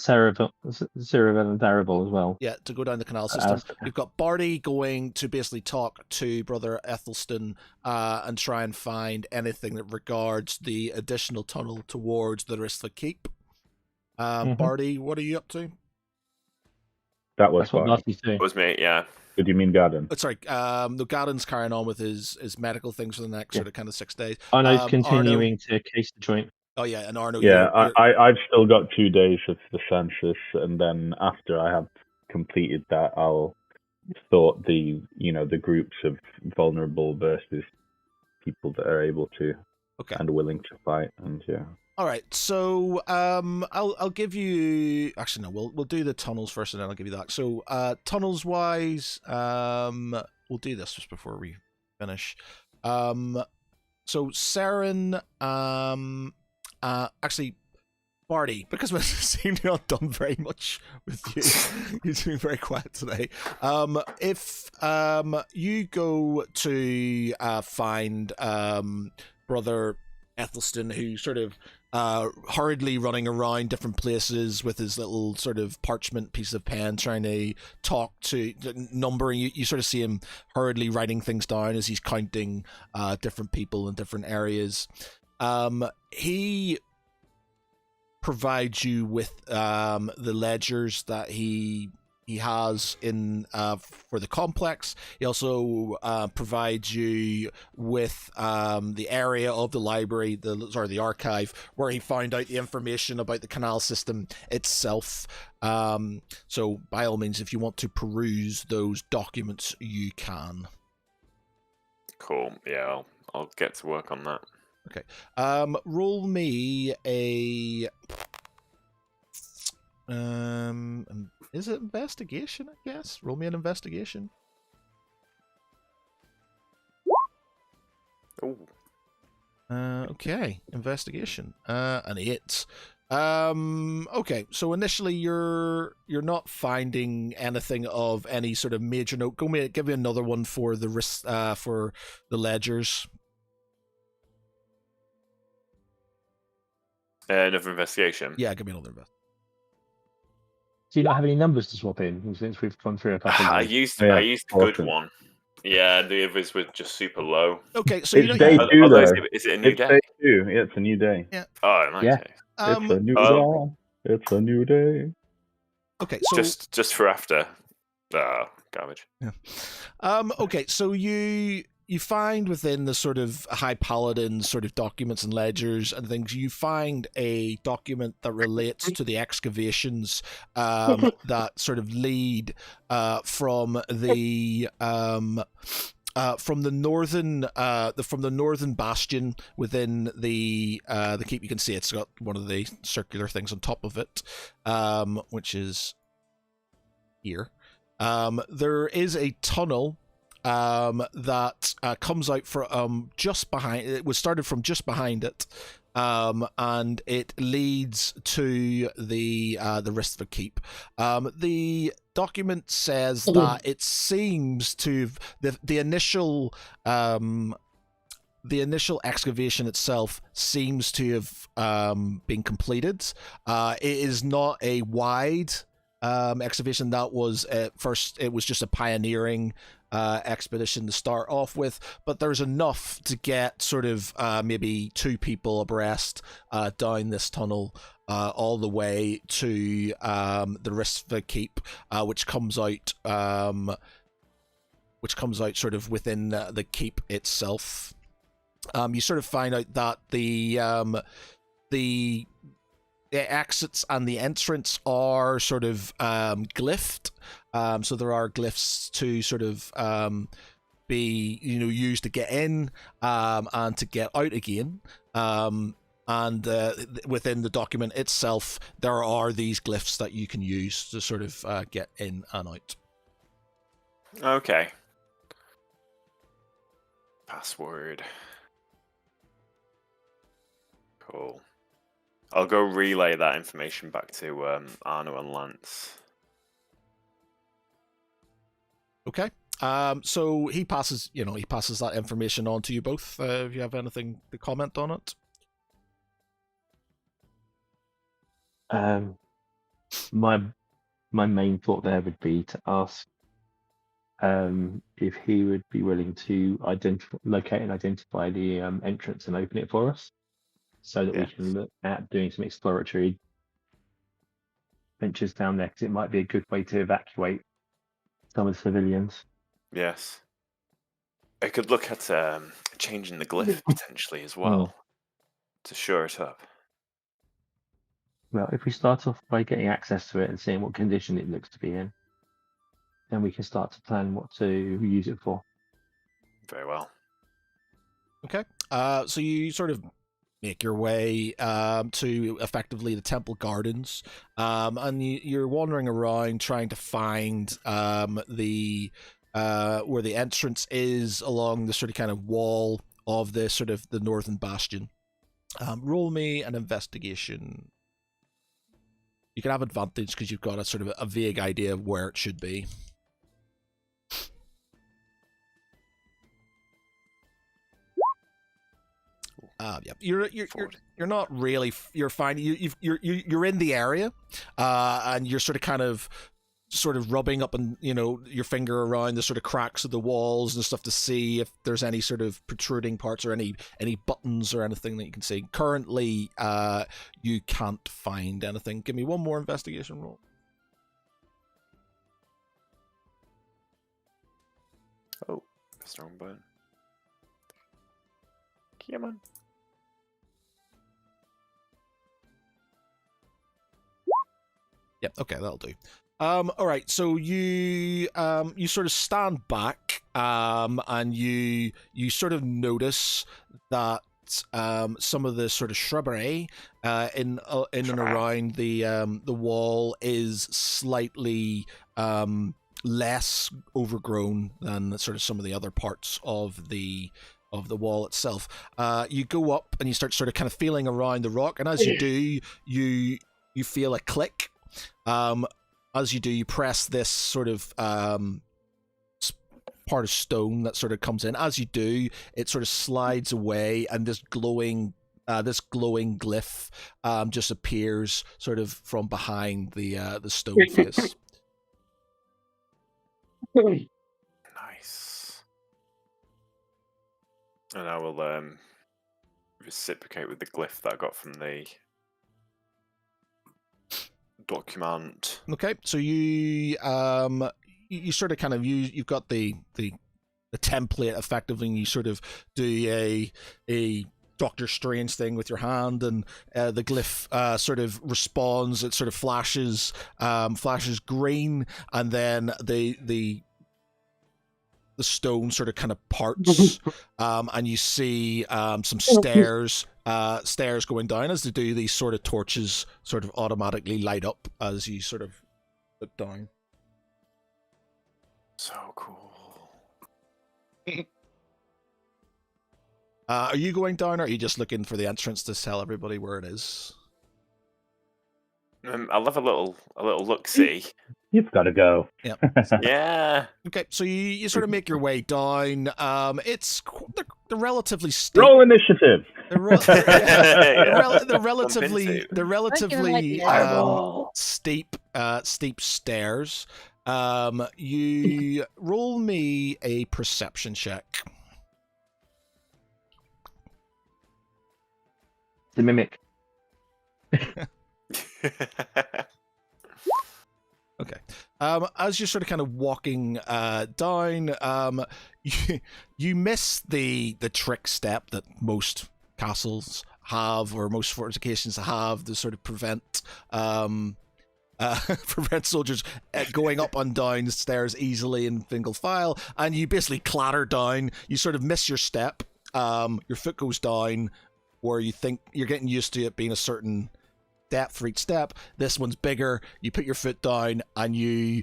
Tharibel as well. Yeah, to go down the canal system. You've got Barty going to basically talk to Brother Ethelstan and try and find anything that regards the additional tunnel towards the Ristha Keep. Barty, what are you up to? That was what Barty's doing. It was me, yeah. What do you mean Garden? Sorry, Garden's carrying on with his medical things for the next sort of kind of 6 days. Arno's continuing to case the joint. Oh yeah, and Arno. Yeah, I've still got 2 days of the census, and then after I have completed that, I'll sort the groups of vulnerable versus people that are able to and willing to fight, and yeah. All right, so I'll give you. Actually, no, we'll do the tunnels first, and then I'll give you that. So tunnels wise, we'll do this just before we finish. So Saren, actually, Barty, because we seem to have done very much with you. You've been very quiet today. If you go to find Brother Ethelstan, who sort of hurriedly running around different places with his little sort of parchment piece of pen, trying to talk to numbering. You sort of see him hurriedly writing things down as he's counting different people in different areas. He provides you with the ledgers that he has in for the complex. He also provides you with the area of the library, the archive, where he found out the information about the canal system itself. So by all means, if you want to peruse those documents, you can. Cool. Yeah, I'll get to work on that. Okay. Roll me a is it investigation, I guess? Roll me an investigation. Oh. Okay, investigation. An 8. Okay, so initially you're not finding anything of any sort of major note. Give me another one for the for the ledgers. Another investigation. Yeah, give me another investigation. Do you not have any numbers to swap in since we've gone through a couple? I used a good one. Yeah, the others were just super low. Okay, so it's day 2 though. Is it a new day? Day 2. Yeah, it's a new day. Yeah. Oh, nice. Yeah. It's a new dawn. It's a new day. Okay, so just for after. Garbage. Yeah. Okay, so you find within the sort of High Paladin sort of documents and ledgers and things, you find a document that relates to the excavations that sort of lead from the northern bastion within the keep. You can see it's got one of the circular things on top of it, which is here. There is a tunnel that comes out from just behind. It was started from just behind it, and it leads to the Ristva Keep. The document says that it seems to the initial excavation itself seems to have been completed. It is not a wide excavation. That was at first, it was just a pioneering expedition to start off with, but there's enough to get sort of maybe 2 people abreast down this tunnel all the way to the Ristva Keep, which comes out sort of within the keep itself. You sort of find out that the exits and the entrance are sort of glyphed. So there are glyphs to sort of be used to get in and to get out again. And within the document itself, there are these glyphs that you can use to sort of get in and out. Okay. Password. Cool. I'll go relay that information back to Arno and Lance. Okay. So he passes that information on to you both. If you have anything to comment on it. My main thought there would be to ask if he would be willing to locate and identify the entrance and open it for us, so that we can look at doing some exploratory ventures down there, because it might be a good way to evacuate some of the civilians. Yes. I could look at changing the glyph potentially as well to shore it up. Well, if we start off by getting access to it and seeing what condition it looks to be in, then we can start to plan what to use it for. Very well. Okay. So you sort of make your way to effectively the temple gardens, and you're wandering around trying to find the where the entrance is along the sort of kind of wall of the sort of the northern bastion. Roll me an investigation. You can have advantage because you've got a sort of a vague idea of where it should be. Yeah, you're not really. You're fine. You're in the area, and you're sort of rubbing up and your finger around the sort of cracks of the walls and stuff to see if there's any sort of protruding parts or any buttons or anything that you can see. Currently, you can't find anything. Give me one more investigation roll. Oh, that's the wrong button. Come on. Yep. Okay, that'll do. All right. So you sort of stand back, and you sort of notice that some of the sort of shrubbery in and around the wall is slightly less overgrown than sort of some of the other parts of the wall itself. You go up and you start sort of kind of feeling around the rock, and as you do, you feel a click. As you do, you press this sort of part of stone that sort of comes in. As you do, it sort of slides away, and this glowing glyph just appears sort of from behind the stone face. Nice. And I will reciprocate with the glyph that I got from the document. Okay, so you sort of kind of you've got the template effectively, and you sort of do a Doctor Strange thing with your hand, and the glyph sort of responds. It sort of flashes green, and then the stone sort of kind of parts, and you see some stairs going down. As they do, these sort of torches sort of automatically light up as you sort of look down. So cool. Are you going down, or are you just looking for the entrance to tell everybody where it is? I'll have a little look-see. You've got to go. Yeah. Yeah. Okay, so you sort of make your way down. They're relatively steep. Roll initiative. They're relatively steep stairs. You roll me a perception check. The mimic. Okay. As you're sort of kind of walking down, you miss the trick step that most castles have, or most fortifications have, to sort of prevent soldiers going up and down stairs easily in single file, and you basically clatter down. You sort of miss your step. Your foot goes down where you think you're getting used to it being a certain depth for each step. This one's bigger. You put your foot down and you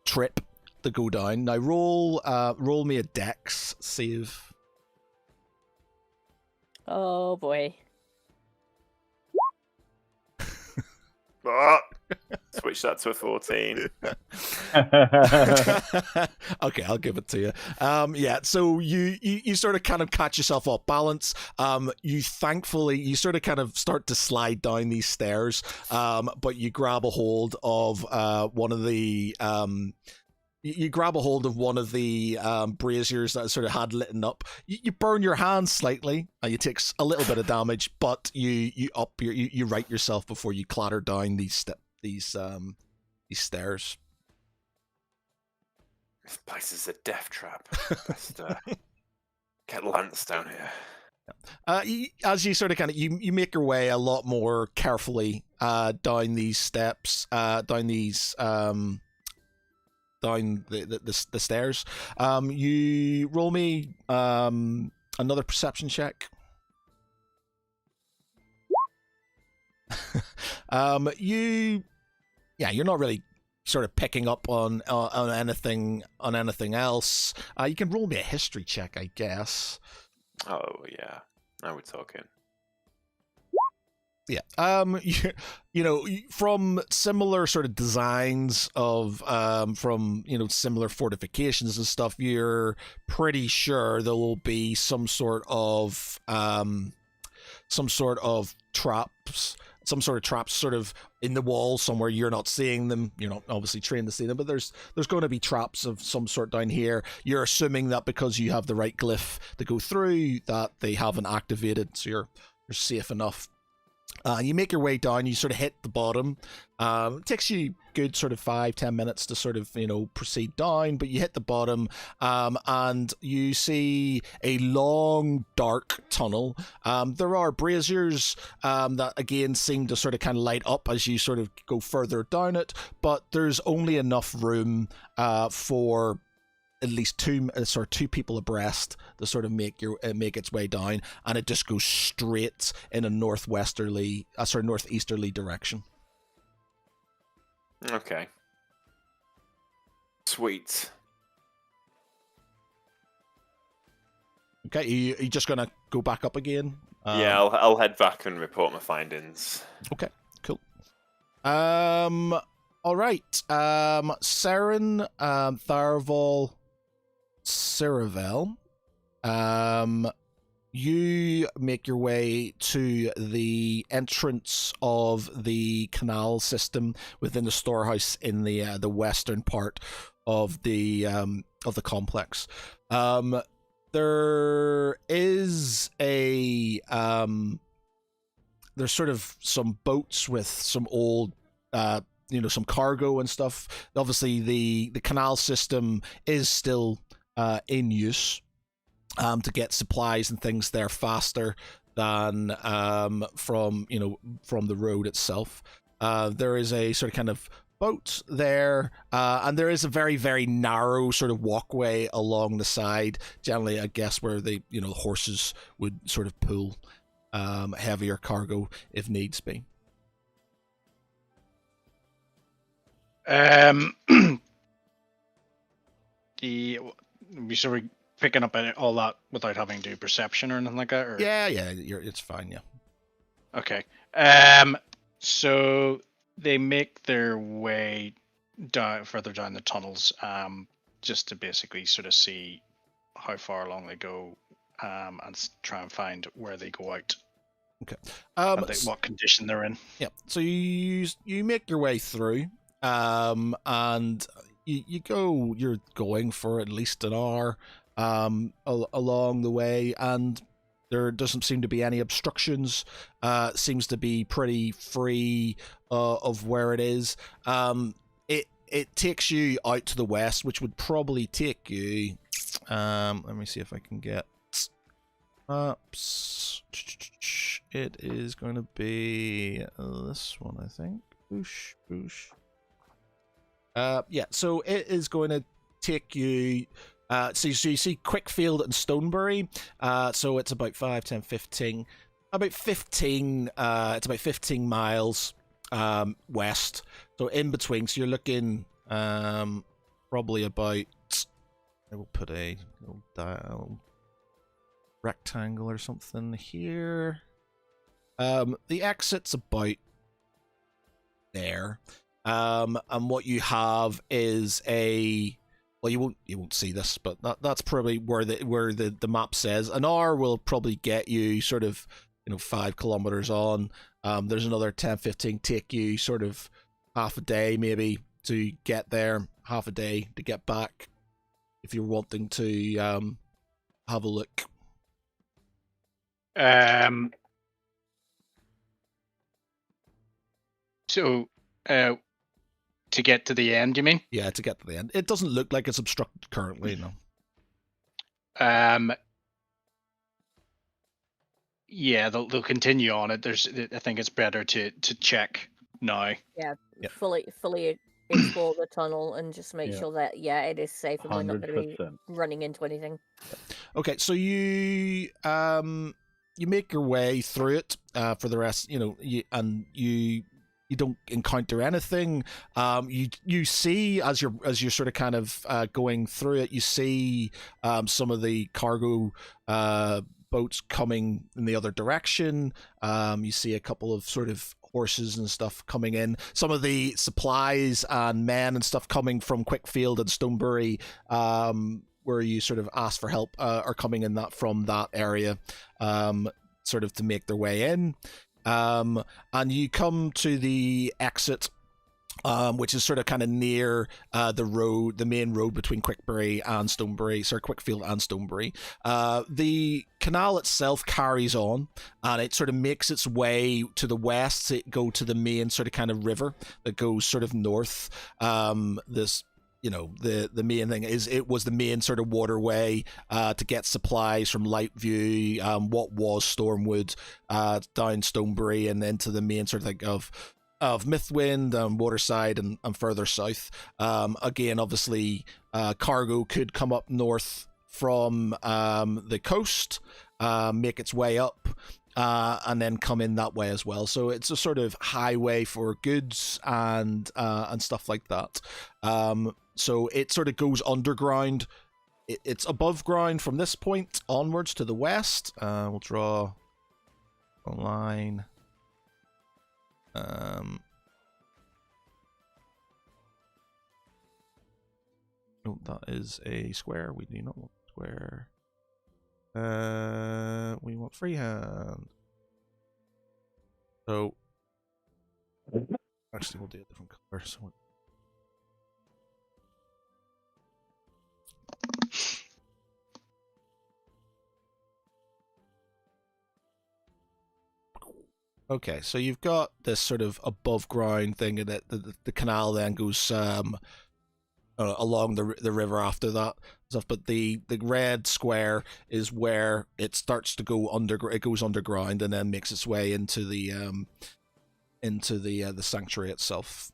trip to go down. Now roll me a dex save. Oh boy. Ah, switch that to a 14. Okay, I'll give it to you. Yeah, so you sort of kind of catch yourself off balance. You sort of kind of start to slide down these stairs, but you grab a hold of one of the braziers that sort of had lit up. You burn your hand slightly, and you take a little bit of damage, but you right yourself before you clatter down these stairs. This place is a death trap. Best get Lance down here. As you sort of kind of you make your way a lot more carefully down these steps, down the stairs. You roll me another perception check. You're not really sort of picking up on anything else. You can roll me a history check, I guess. Oh yeah, now we're talking. Yeah. You know, from similar sort of designs of from similar fortifications and stuff, you're pretty sure there will be some sort of some sort of traps. Some sort of traps sort of in the wall somewhere. You're not seeing them. You're not obviously trained to see them, but there's going to be traps of some sort down here. You're assuming that because you have the right glyph to go through, that they haven't activated, so you're safe enough. You make your way down, you sort of hit the bottom. It takes you good sort of 5-10 minutes to sort of, proceed down, but you hit the bottom, and you see a long, dark tunnel. There are braziers that, again, seem to sort of kind of light up as you sort of go further down it, but there's only enough room for at least two people abreast to sort of make its way down, and it just goes straight in a northeasterly direction. Okay. Sweet. Okay, you just gonna go back up again? Yeah, I'll head back and report my findings. Okay, cool. All right. Saren, Tharval, Ciravel, you make your way to the entrance of the canal system within the storehouse in the western part of the complex. There is there's sort of some boats with some old some cargo and stuff. Obviously the canal system is still in use to get supplies and things there faster than from the road itself. There is a sort of kind of boat there, and there is a very, very narrow sort of walkway along the side, generally I guess where the horses would sort of pull heavier cargo if needs be. So we're picking up all that without having to do perception or anything like that? Or? Yeah, it's fine, yeah. Okay. So they make their way further down the tunnels, just to basically sort of see how far along they go, and try and find where they go out. Okay. What condition they're in. Yeah. So you make your way through, and you're going for at least an hour along the way, and there doesn't seem to be any obstructions. Seems to be pretty free of where it is. It takes you out to the west, which would probably take you. Let me see if I can get maps. It is going to be this one, I think. Boosh, boosh. Yeah, so it is going to take you. So you see Quickfield and Stonebury. So it's about 5, 10, 15. About 15. It's about 15 miles west. So in between. So you're looking probably about. I will put a little dial rectangle or something here. The exit's about there. And what you have is well, you won't see this, but that's probably where the map says an hour will probably get you sort of 5 kilometers on. There's another 10-15 take you sort of half a day maybe to get there, half a day to get back if you're wanting to have a look. So to get to the end, you mean? Yeah, to get to the end. It doesn't look like it's obstructed currently, no. Yeah, they'll continue on it. I think it's better to check now. Yeah, Yeah. fully explore the tunnel and just make sure that it is safe and we're not going to be 100%. running into anything. Okay, so you make your way through it for the rest, you don't encounter anything. You see as you're sort of kind of going through it, you see some of the cargo boats coming in the other direction. You see a couple of sort of horses and stuff coming in. Some of the supplies and men and stuff coming from Quickfield and Stonebury, where you sort of ask for help, are coming in from that area. sort of to make their way in. And you come to the exit, which is sort of kind of near the main road between Quickfield and Stonebury. The canal itself carries on, and it sort of makes its way to the west to go to the main sort of kind of river that goes sort of north. This, the main thing is it was the main sort of waterway to get supplies from Lightview, what was Stormwood, down Stonebury, and then to the main sort of thing of Mythwind, Waterside, and further south. Again, obviously, cargo could come up north from the coast, make its way up, and then come in that way as well. So it's a sort of highway for goods and stuff like that. So it sort of goes underground. It's above ground from this point onwards to the west. We'll draw a line. No, that is a square. We do not want square. We want freehand. So, actually, we'll do a different color. So, okay, so you've got this sort of above ground thing, and the canal then goes along the river after that stuff. But the red square is where it starts to go it goes underground and then makes its way into the sanctuary itself.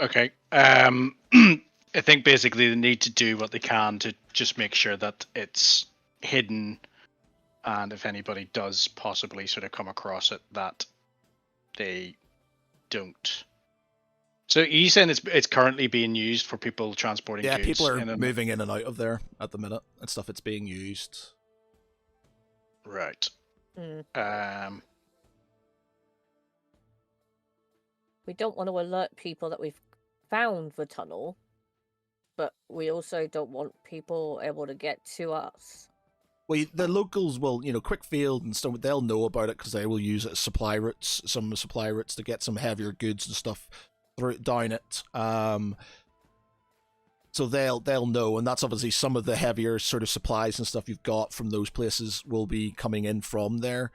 Okay. I think basically they need to do what they can to just make sure that it's hidden, and if anybody does possibly sort of come across it, that they don't. So you saying it's currently being used for people transporting goods? Yeah, people are moving in and out of there at the minute and stuff. It's being used. Right. We don't want to alert people that we've found the tunnel, but we also don't want people able to get to us. Well, the locals will, Quickfield and stuff, they'll know about it because they will use it as supply routes to get some heavier goods and stuff down it. So they'll know, and that's obviously some of the heavier sort of supplies and stuff you've got from those places will be coming in from there.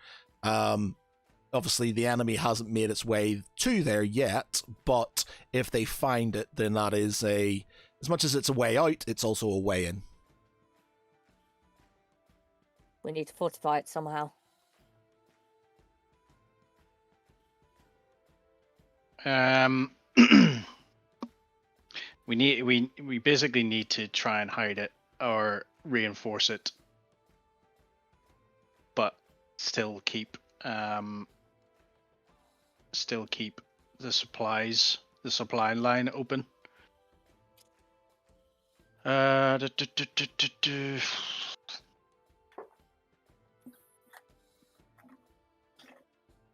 Obviously, the enemy hasn't made its way to there yet, but if they find it, then that is as much as it's a way out, it's also a way in. We need to fortify it somehow. We basically need to try and hide it or reinforce it, but still keep the supply line open.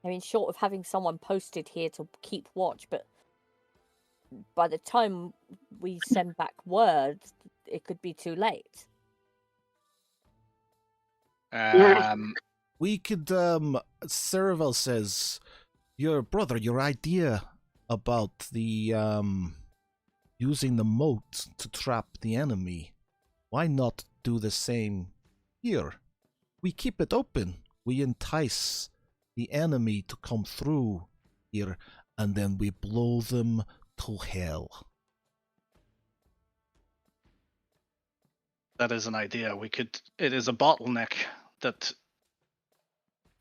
I mean, short of having someone posted here to keep watch, but by the time we send back word, it could be too late. We could, Cerevel says, your idea about the, using the moat to trap the enemy, why not do the same here? We keep it open. We entice the enemy to come through here, and then we blow them to hell. That is an idea. It is a bottleneck that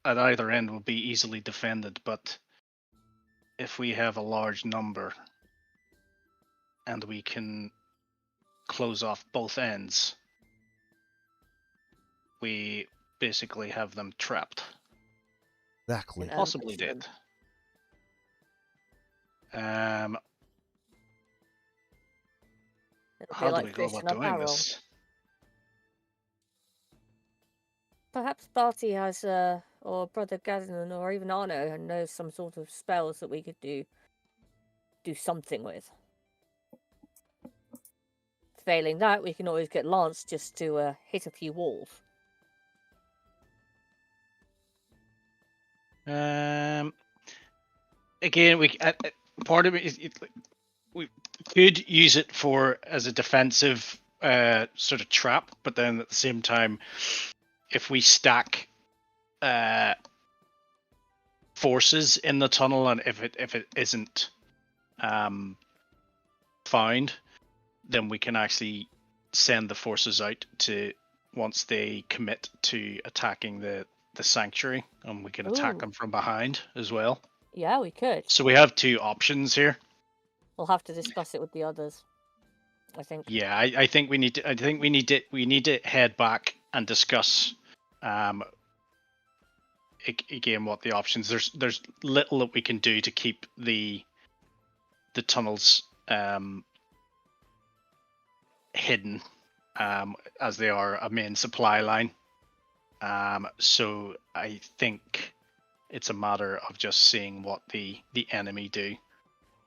at either end will be easily defended, but if we have a large number and we can close off both ends, we basically have them trapped. Exactly. Possibly dead. How do we go about doing this? Perhaps Barty has, or Brother Gaznan, or even Arno knows some sort of spells that we could do something with. Failing that, we can always get Lance just to hit a few walls. Again, part of it is we could use it as a defensive sort of trap, but then at the same time, if we stack forces in the tunnel, and if it isn't found, then we can actually send the forces out to once they commit to attacking the sanctuary, and we can attack Ooh. them from behind as well. Yeah, we could. So we have two options here. We'll have to discuss it with the others, I think. Yeah, I think we need to. I think we need to head back and discuss again what the options. There's little that we can do to keep the tunnels hidden, as they are a main supply line. So I think it's a matter of just seeing what the enemy do.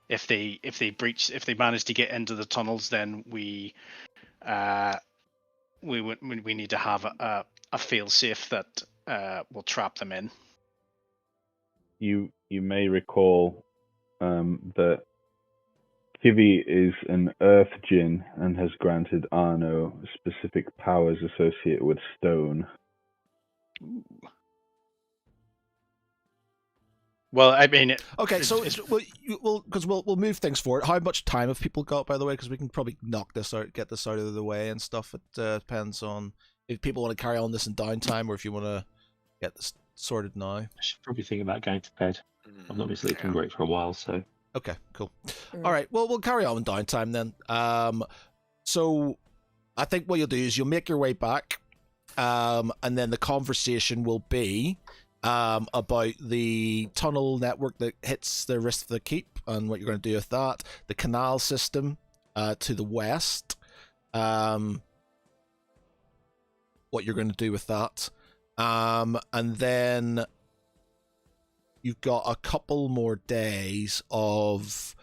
If they manage to get into the tunnels, then we need to have a fail-safe that will trap them in. You may recall that Kivi is an Earth Djinn and has granted Arno specific powers associated with stone. Ooh. Well, I mean, Okay, so we'll move things forward. How much time have people got, by the way? Because we can probably knock this out, get this out of the way and stuff. It depends on if people want to carry on this in downtime or if you want to get this sorted now. I should probably think about going to bed. I've not been sleeping great for a while, so. Okay, cool. All right, well, we'll carry on in downtime then. So I think what you'll do is you'll make your way back, and then the conversation will be about the tunnel network that hits the rest of the keep and what you're going to do with that, the canal system to the west, what you're going to do with that, and then you've got a couple more days of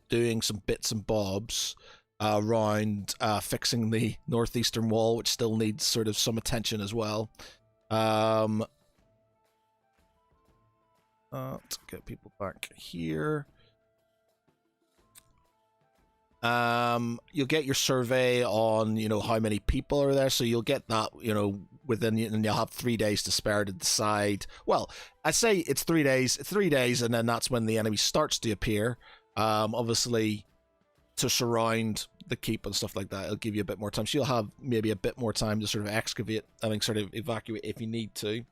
doing some bits and bobs around fixing the northeastern wall, which still needs sort of some attention as well. Let's get people back here. You'll get your survey on, how many people are there, so you'll get that, within, and you'll have 3 days to spare to decide. Well, I'd say it's 3 days. It's 3 days, and then that's when the enemy starts to appear. Obviously, to surround the keep and stuff like that, it'll give you a bit more time. So you'll have maybe a bit more time to sort of excavate, sort of evacuate if you need to.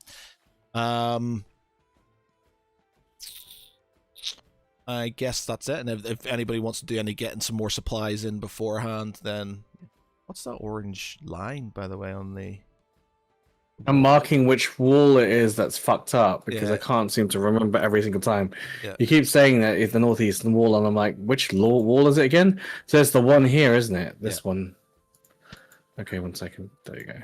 I guess that's it. And if anybody wants to do any getting some more supplies in beforehand, then what's that orange line, by the way, on the? I'm marking which wall it is that's fucked up because Yeah. I can't seem to remember every single time. Yeah. You keep saying that it's the northeastern wall, and I'm like, which wall is it again? So it's the one here, isn't it? This one. Okay, 1 second. There you go.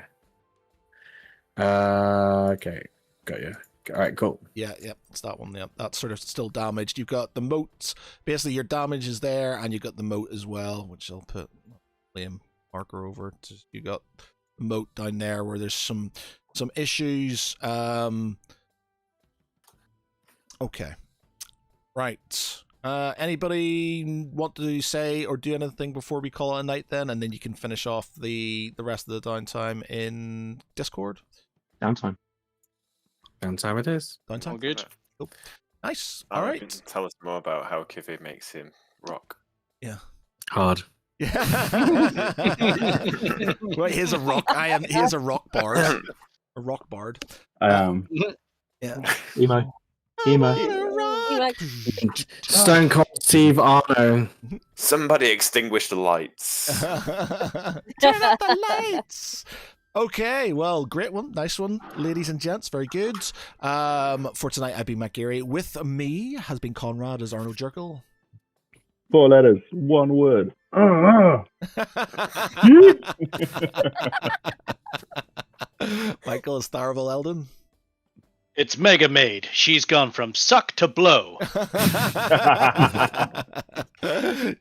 Okay, got you. All right, cool. Yeah, it's that one. Yeah, that's sort of still damaged. You've got the moats. Basically, your damage is there, and you've got the moat as well, which I'll put Liam marker over. You got the moat down there where there's some issues. Okay, right. Anybody want to say or do anything before we call it a night then, and then you can finish off the rest of the downtime in Discord. Downtime. Downtime it is. Downtime. all good. Cool. Nice. Arno, All can right. Tell us more about how Kivi makes him rock. Yeah. Hard. Yeah. Well, he's a rock. He is a rock bard. A rock bard. Yeah. Emo. Stone Cold Steve Arno. Somebody extinguish the lights. Turn up the lights. Okay, well, great one, nice one, ladies and gents, very good. For tonight, I've been Matt Geary. With me has been Conrad as Arnold Jerkel. 4 letters, 1 word. Michael is Tharavel Eldon. It's Mega Maid. She's gone from suck to blow.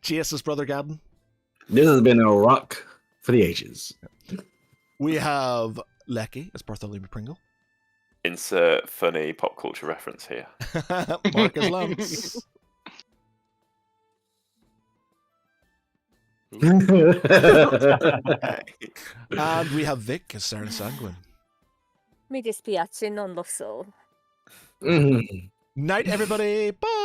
GS's brother Gavin. This has been a rock for the ages. We have Lecky as Bartholomew Pringle. Insert funny pop culture reference here. Marcus Lance. And we have Vic as Saren Sanguine. Mi dispiace, non lo so. Night, everybody. Bye.